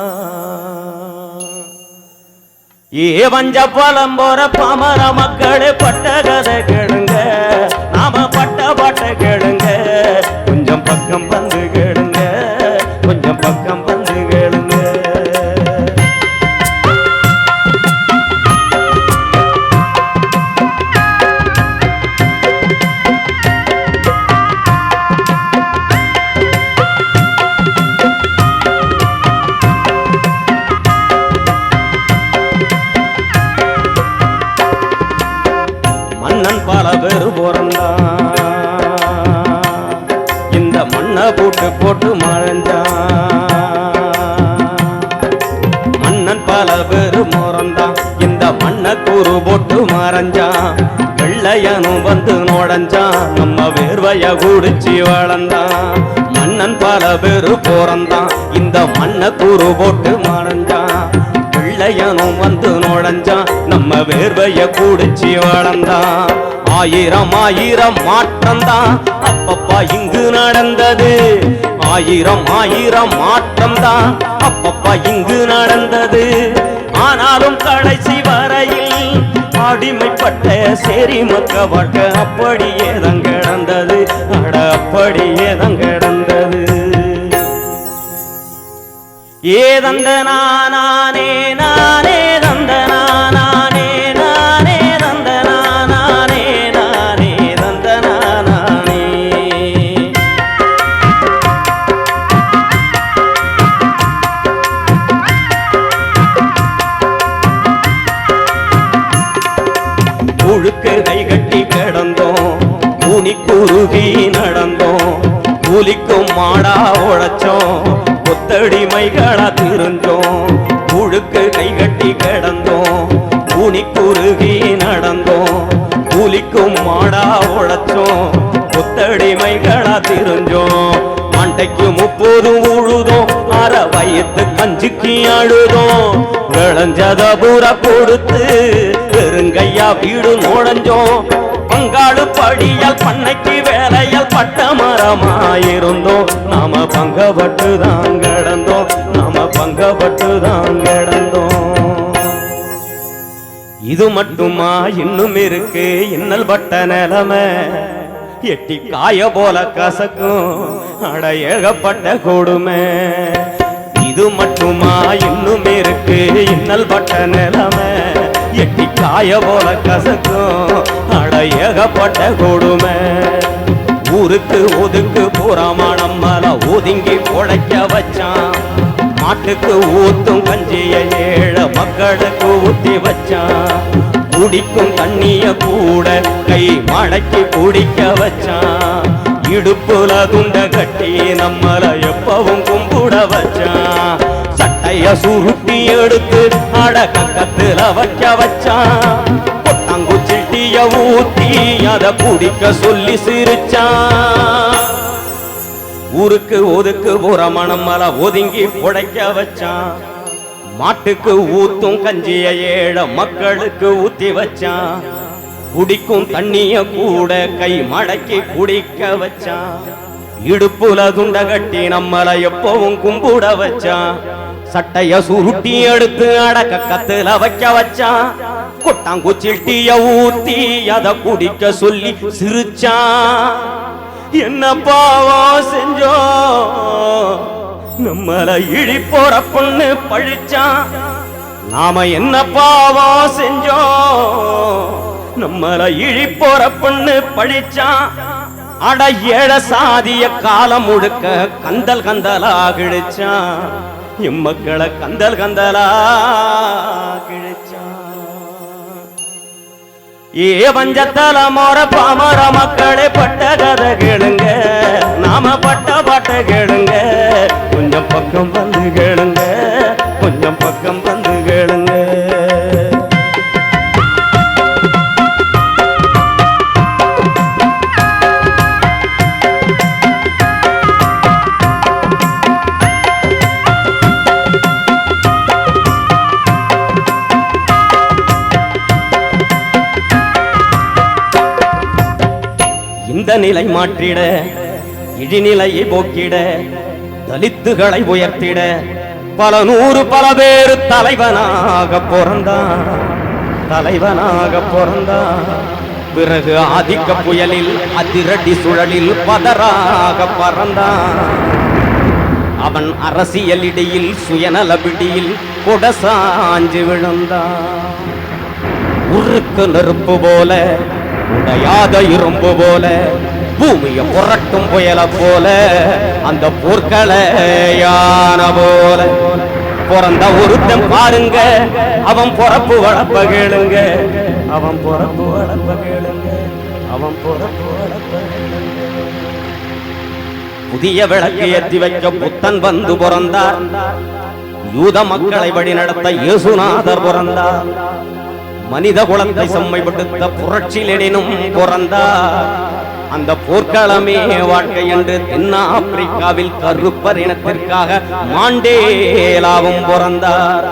ஏ வஞ்ச பலம் போற பாமர மக்களே பட்ட கதை கேளுங்க நாம பட்ட பாட்ட கேளுங்க கொஞ்சம் பக்கம் வந்து கேளுங்க கொஞ்சம் பக்கம் வந்து கேளுங்க மன்னன் பல பேரு பிறந்தான் இந்த மண்ணை போட்டு போட்டு மறைஞ்சான் மன்னன் பல பேரு பிறந்தான் இந்த மண்ணை கூறு போட்டு மறைஞ்சான் வெள்ளையனும் வந்து நுழைஞ்சான் நம்ம வேர்வைய குடிச்சு வளர்ந்தான் மன்னன் பல பேரு பிறந்தான் இந்த மண்ணை கூறு போட்டு மறைஞ்சான் வெள்ளையனும் வந்து நுழைஞ்சான் நம்ம வேர்வைய குடிச்சு வளர்ந்தான் ஆயிரம் ஆயிரம் மாற்றம் தான் அப்பப்பா இங்கு நடந்தது ஆயிரம் ஆயிரம் மாற்றம் தான் அப்பப்பா இங்கு நடந்தது ஆனாலும் கடைசி வரையில் அடிமைப்பட்ட சேரி மக்க வாழ்க்கை அப்படியே தான் கிடந்தது அட அப்படியே தான் கிடந்தது ஏதந்த நானே நானே தந்த நானே நானே தந்த நானே நானே தந்த நானே முழுக்கு கை கட்டி கிடந்தோம் ஊனி குருகி நடந்தோம் கூலிக்கும் மாடா உழைச்சோம் கொத்தடிமைகளா திரிஞ்சோம் முழுக்கு கை கட்டி கிடந்தோம் ஊனி குருகி நடந்தோம் கூலிக்கும் மாடா உழைச்சோம் கொத்தடிமைகளா திரிஞ்சோம் மண்டைக்கு 30 உழுதோம் அற வயத்து கஞ்சிக்கு அழுதோம் விளைஞ்சத பூரா கொடுத்து பெருங்கையா வீடு நுழைஞ்சோம் பங்காளு படியால் பண்ணைக்கு வேலையால் பட்ட மரமாயிருந்தோம் நாம பங்கப்பட்டு தான் கிடந்தோம் நாம பங்கப்பட்டு தான் கிடந்தோம் இது மட்டுமா இன்னும் இருக்கு இன்னல் பட்ட நிலைமை எட்டி காய போல கசக்கும் அட ஏகப்பட்ட கொடுமை இது மட்டுமா இன்னும் இருக்கு இன்னல் பட்ட நிலைமை எட்டி காய போல கசக்கும் அட ஏகப்பட்ட கொடுமை ஊருக்கு ஒதுக்கு புறமா நம்மள ஒதுங்கி பொழைக்க வச்சான் மாட்டுக்கு ஊத்தும் கஞ்சிய ஏழை மக்களுக்கு ஊத்தி வச்சான் குடிக்கும் தண்ணிய கூட கை மடக்கி குடிக்க வச்சான் இடுப்புல துண்ட கட்டி நம்மள எப்பவும் கும்பிட வச்சான் சட்டைய சுருட்டி எடுத்து அட கக்கத்துல வைக்க வச்சான் கொட்டாங்குச்சிட்டிய ஊத்தி அத குடிக்க சொல்லி சிரிச்சான் ஊருக்கு ஒதுக்கு புறமா நம்மள ஒதுங்கி புடைக்க வச்சான் மாட்டுக்கு ஊத்தும் கஞ்சிய ஏழை மக்களுக்கு ஊத்தி வச்சான் குடிக்கும் தண்ணிய கூட கை மடக்கி குடிக்க வச்சான் இடுப்புல துண்ட கட்டி நம்மள எப்பவும் கும்பிட வச்சான் சட்டைய சுருட்டி எடுத்து அடக்க கத்துல வைக்க வச்சான் கொட்டாங்குச்சிட்டிய ஊத்தி அத குடிக்க சொல்லி சிரிச்சான் என்ன பாவம் செஞ்சோம் நம்மள இழி போற பொண்ணு பழிச்சான் நாம என்ன பாவம் செஞ்சோம் நம்மள இழி போற பொண்ணு பழிச்சான் அட ஏழ சாதிய காலம் முழுக்க கந்தல் கந்தலா கிழிச்சான் எம்மக்களை கந்தல் கந்தலா கிழிச்சான் ஏ பஞ்சத்தல மோர பாமர மக்களே பட்ட கதை கேளுங்க, நாம பட்ட பாட்ட கேளுங்க, கொஞ்சம் பக்கம் வந்து கேளுங்க, கொஞ்சம் பக்கம் வந்து கேளுங்க. இந்த நிலை மாற்றிட, இழிநிலையை போக்கிட, தலித்துகளை உயர்த்திட பல நூறு பல பேரு தலைவனாக பிறந்தான், தலைவனாக பிறந்தான். பிறகு ஆதிக்க புயலில் அதிரடி சுழலில் பதராக பறந்தான். அவன் அரசியல் இடையில் சுயநல பிடியில் கொடசாஞ்சு விழுந்தான். உருக்கு நெருப்பு போல உடையாத இரும்பு போல பூமியை புரட்டும் புயல போல அந்த போர்க்களயான போல பிறந்த ஒருத்தன் பாருங்க, அவன் பொறப்பு வளப்ப கேளுங்க, அவன் பொறப்பு வளப்ப கேளுங்க, அவன் பொறப்பு வளப்ப கேளுங்க. புதிய விளக்கு ஏற்றி வைக்க புத்தன் வந்து பிறந்தார். யூத மக்களை வழி நடத்த இயேசுநாதர் பிறந்தார். மனித குலத்தை செம்மைப்படுத்த புரட்சியிலும் பிறந்தார். அந்த போர்க்களமே வாழ்க்கை என்று தென்னாப்பிரிக்காவில் கருப்பர் இனத்திற்காக மாண்டேலாவும் பிறந்தார்.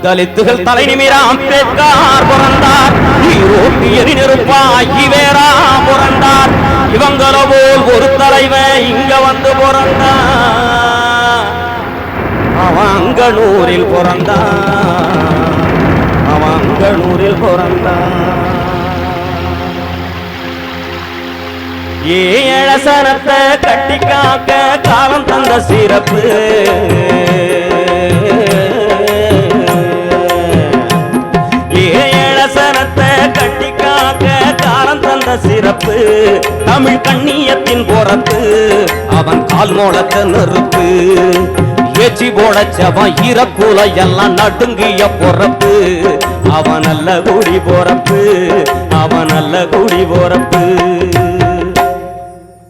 தலித்துகள் தலை நிமிர அம்பேத்கர் பிறந்தார். ஈரோட்டியர் நெருப்பாகி வேறா பிறந்தார். இவங்கள போல் ஒரு தலைவன் இங்க வந்து பிறந்தார். அவன் அங்கனூரில் பிறந்தான், அவன் அங்கனூரில் பிறந்தான். ஏழசனத்தை கட்டி காக்க காலம் தந்த சிறப்பு, ஏழசனத்தை கட்டி காக்க காலம் தந்த சிறப்பு. தமிழ் கண்ணியத்தின் பொறப்பு, அவன் கால் மோளத்தை நெருப்பு. ஏச்சி போடச்சவன் ஈரக்கூல எல்லாம் நடுங்கிய பொறப்பு. அவன் நல்ல குடி பொறப்பு, அவன் நல்ல குடி பொறப்பு.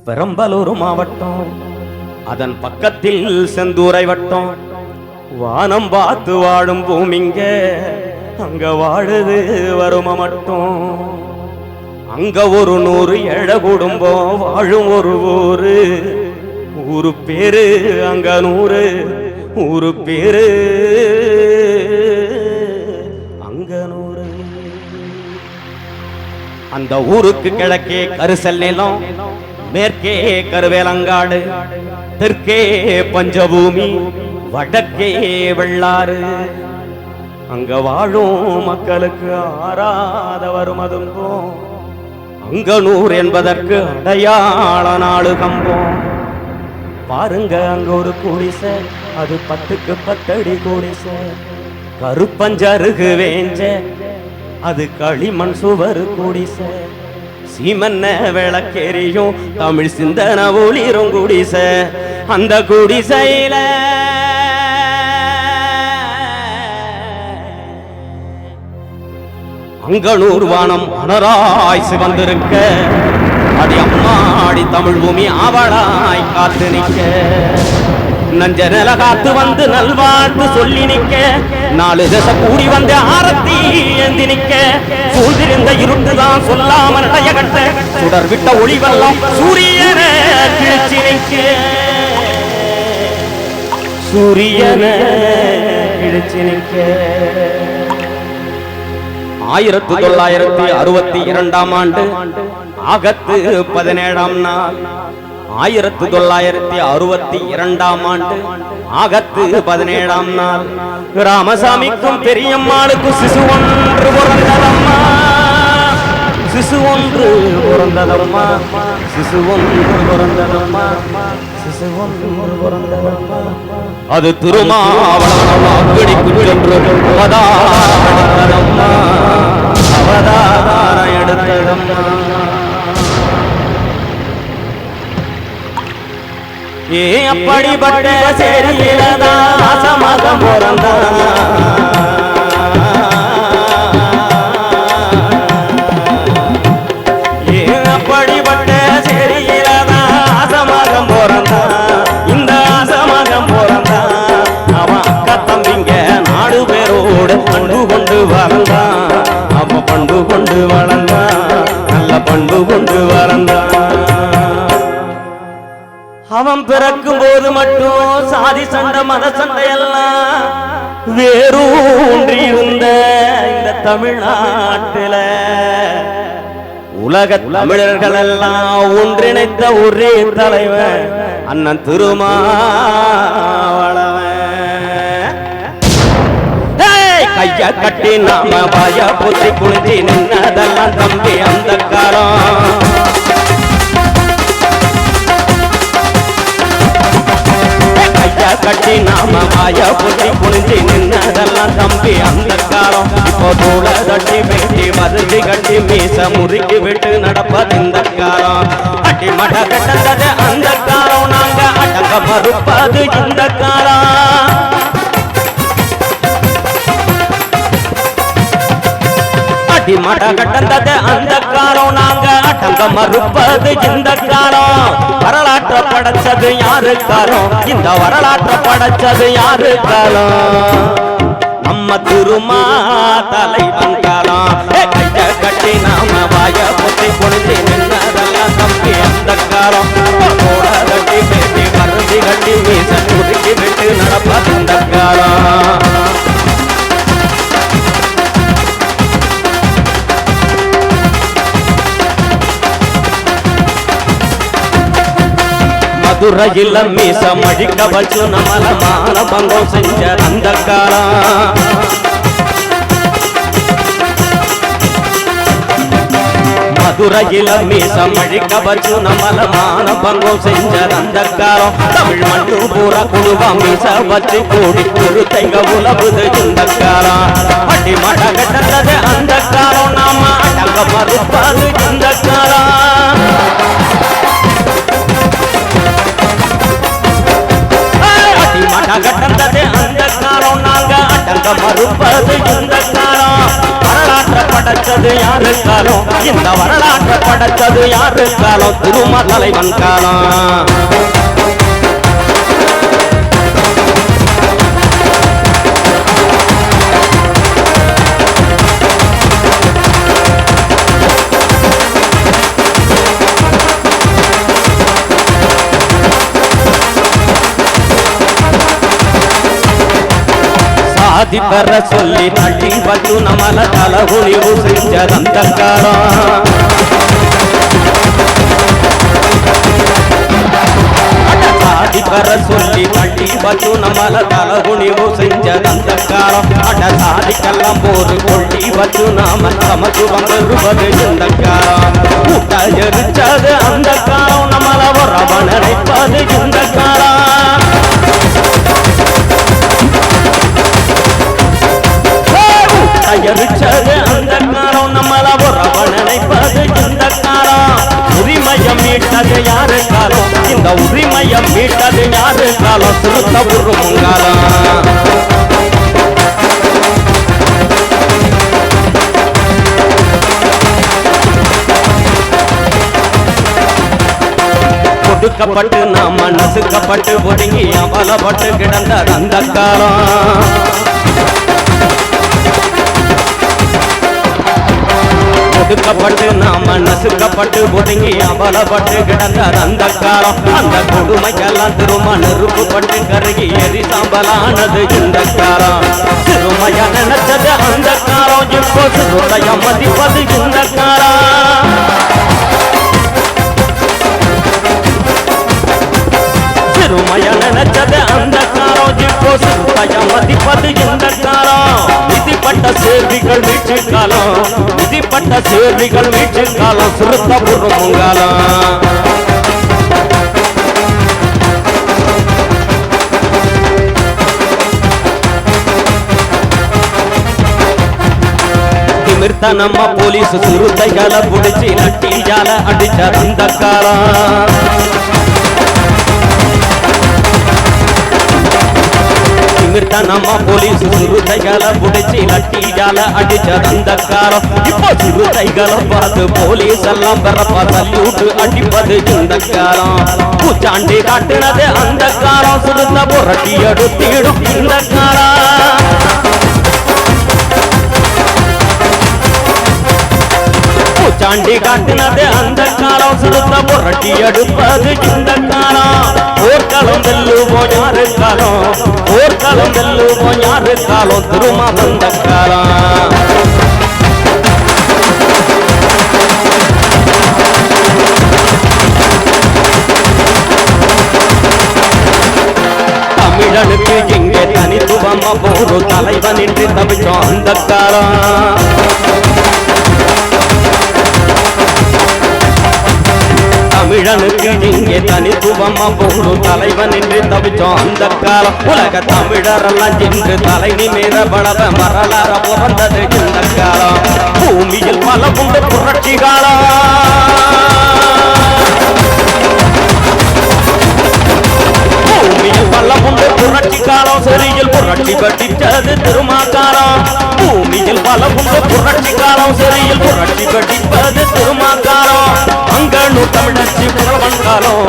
பெரம்பலூர் மாவட்டம், அதன் பக்கத்தில் செந்தூரை வட்டம். வானம் பார்த்து வாழும் பூமிங்க, அங்க வாழுது வறுமை மட்டும். அங்க ஒரு 100 ஏழை குடும்பம் வாழும் ஒரு ஊரு. ஊரு பேரு அங்க 100, ஊரு பேரு அங்க 100. அந்த ஊருக்கு கிழக்கே கரிசல் நிலம், மேற்கே கருவேலங்காடு, தெற்கே பஞ்சபூமி, வடக்கே வெள்ளாறு. அங்க வாழும் மக்களுக்கு ஆறாத வருமதும்போம். அங்கனூர் என்பதற்கு அடையாள நாடு கம்போம். பாருங்க அங்க ஒரு குடிசை, அது 10க்கு 10 அடி குடிசை. கருப்பஞ்சருகு வேஞ்ச, அது களிமண் சுவர் குடிசை. சீமன்ன விளக்கெரியும் தமிழ் சிந்தன ஒளிரும் குடிசை. அந்த குடிசையில அங்கனூர் வானம் அனராய் சிவந்திருக்க, அது அம்மாடி தமிழ் பூமி அவளாய் காத்து நிற்க. நஞ்ச நில காத்து வந்து நல்வாழ்த்து சொல்லி நிற்க, 4 திசை கூடி வந்து ஆரத்தி ஏந்தி நிற்க. சூழ்ந்திருந்த இருட்டுதான் சொல்லாம நடைய கட்ட, சுடர் விட்ட ஒளிவெல்லாம் சூரியன கிழிச்சி நிற்க, சூரியன கிழிச்சி நிற்க. 1962ஆம் ஆண்டு ஆகத்து 17ஆம் நாள், 1962ஆம் ஆண்டு ஆகத்து 17ஆம் நாள், ராமசாமிக்கும் பெரியம்மாளுக்கும் சிசு ஒன்று பிறந்ததம்மா, சிசு ஒன்று பிறந்ததம்மா, சிசு ஒன்று பிறந்ததம்மா, சிசு ஒன்று பிறந்ததம்மா. அது திருமாவளவன் சென்று அவதாரம்மா, அவதாரம் எடுத்ததம்மா. ஏ அப்படிப்பட்ட சேரியிலதான் ஆசமகம் பிறந்தான். பண்பு கொண்டு வளர்ந்தான், நல்ல பண்பு கொண்டு வளர்ந்தான். அவன் பிறக்கும் போது மட்டும் சாதி சண்டை மத சண்டை எல்லாம் வேரூன்றி இருந்த இந்த தமிழ்நாட்டில உலக தமிழர்கள் எல்லாம் ஒன்றிணைத்த ஒரே தலைவன் அண்ணன் திருமாவளவன். கைய கட்டி நாம பாய புத்தி குளிச்சு நின்னதெல்லாம் தம்பி அந்த காலம். கட்டி நாம மாய புத்தி குளிஞ்சு நின்னதெல்லாம் தம்பி அந்த காலம். இப்போ தூள தட்டி வெட்டி மருதி கட்டி மீச முறுக்கி விட்டு நடப்பது இந்த காலம். அடி மட கட்டது அந்த காலம், நாங்க அடங்க மறுப்பது இந்த காலம். அடி மட கட்டது அந்த காலம், நாங்க அடங்க மறுப்பது இந்த காலம். வரலாற்றை படைச்சது யாரு காலம், இந்த வரலாற்றை படைச்சது யாரு காலம், நம்ம திருமா தலைவன் காலம். கைய கட்டி நாம வாய புத்தி பொழுது நின்னதெல்லாம் தம்பி அந்த காலம். கூட கட்டி பேட்டி மருதி கட்டி மீச குறுக்கி விட்டு நடப்பது இந்த காலம். மதுரையில மீச மழிக்க வச்சு நம்மள மான பங்கம் செஞ்ச அந்த காலம். மதுரையில மீச மழிக்க வச்சு நம்மள மான பங்கம் செஞ்ச அந்த காலம். தமிழ் மண்ணு பூரா குழுவா மீச வச்சு கூடி குருத்தைங்க உலவுது இந்த காலம். அடி மட கட்டது அந்த காலம், நாம அடங்க மறுப்பது இந்த காலம். கட்டந்தது அந்த காலம், நாங்க அடங்க மறுப்பது இந்த காலம். வரலாற்றை படைச்சது யாரு காலம், இந்த வரலாற்றை படைச்சது யாரு காலம், திருமா தலைவன் காலம். சாதி பெற சொல்லி தட்டி வச்சு நம்மள தலகுனிவு செஞ்ச அந்த காலம். சாதி பெற சொல்லி தட்டி வச்சு நம்மள தலகுனிவு செஞ்ச அந்த காலம். அட சாதிக்கெல்லாம் போது கொள்ளி வச்சு நாம சமத்து வந்துருவது இந்த காலம். கூட்ட எரிச்சது அந்த காலம், நம்மள உறவ நினைப்பது இந்த காலம். எரிச்சது அந்த காலம், நம்மள உறவ நினைப்பது இந்த காலம். உரிமையம் மீட்டது யாரு காலம், இந்த உரிமையம் மீட்டது யாரு காலம், சிறுத்த உருமுங்காலம். ஒடுக்கப்பட்டு நாம நசுக்கப்பட்டு ஒடுங்கி அவலப்பட்டு கிடந்த அந்த காலம். ஒடுக்கப்பட்டு நாம நசுக்கப்பட்டு ஒடுங்கி அவலப்பட்டு கிடந்த அந்த காலம். அந்த கொடுமைக்கெல்லாம் திரும்ப நெருப்புப்பட்டு கருகி எரி சாம்பலானது இந்த காலம். சிறுமைய நினைச்சது அந்த காலம், இப்போ சிறுதைய மதிப்பது இந்த காலம். சிறுமைய நினைச்சது அந்த காலம், இப்போ சிறுதைய மதிப்பது இந்த காலம். விதிப்பட்ட சேர்விகள் வீச்சு காலம், விதிப்பட்ட சேர்விகள் வீச்சு காலம், சிறுத்த புறமுங்காலம். திமிர்த்த நம்ம போலீஸ் சிறுத்தைகளை புடிச்சு நட்டியால அடிச்ச அந்த காலம். திமிர்த்த நம்ம போலீஸ் சிறுத்தைகளை புடிச்சு நட்டியால அடிச்ச அந்த காலம். இப்போ சிறுத்தைகளை பார்த்து போலீஸ் எல்லாம் பெறப்பா சல்யூட்டு அடிப்பது இந்த காலம். பூச்சாண்டி காட்டுனது அந்த காலம், சிறுத்த புரட்டி எடுத்திடும் இந்த காலம். பூச்சாண்டி காட்டினது அந்த காலம் சுருத்த புரட்டி எடுப்பது இந்த காலம் போர்க்களம் வெல்லுவோம் யாரு காலம் போர்க்களம் வெல்லுவோம் யாரு காலம் திருமா வந்த காலம் தமிழனுக்கு இங்கே தனித்துவமா போரு தலைவன் என்று தவிச்சோம் அந்த காலம் தமிழனுக்கு இங்கே தனித்துவமா போரு தலைவன் என்று தவிச்சோம் அந்த காலம் உலக தமிழரெல்லாம் இன்று தலை நிமிர பலவ வரலாற பிறந்தது இந்த காலம் பூமியில் பல உண்டு புரட்சி காலம் பூமியில் பலமுண்டு புரட்சி காலம் செரியில் புரட்சி படித்தது திருமாக்காலம் பூமியில் பலமுண்டு புரட்சி காலம் செரியில் புரட்சி படிப்பது திருமாக்காலம் அங்கனு தமிழச்சி புதல்வன் காலம்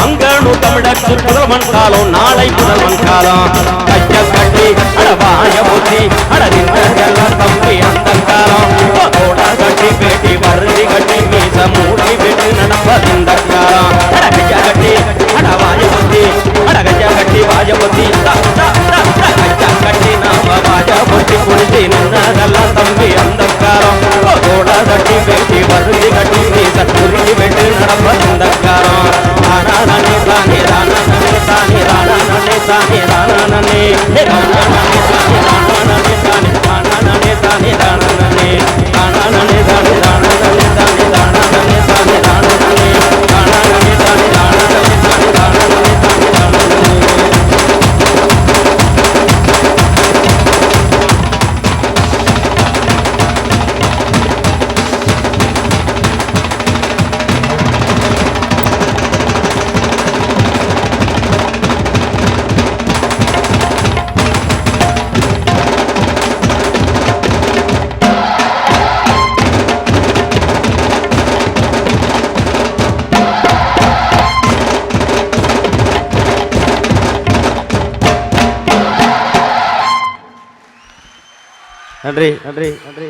அங்கனு தமிழச்சி புதல்வன் காலம் நாளை புதல்வன் காலம் கைய கட்டி அடவாய புத்தி அடனின்றெல்லாம் தம்பி அந்த காலம் கட்டி பேட்டி வருதி கட்டி மீச மூடி விட்டு நடப்பது இந்த காலம் கைய கட்டி அடவாய புத்தி அடகைய கட்டி வாஜபதி கட்டி நாம வாஜபதி குடிச்சு நின்னதெல்லாம் தம்பி அந்த காலம் கோட கட்டி பேட்டி வருதி கட்டி மீச குருடி விட்டு நடப்பது இந்த காலம் தானே தானே தானே தானே தானே தானே தானே நன்றி நன்றி நன்றி.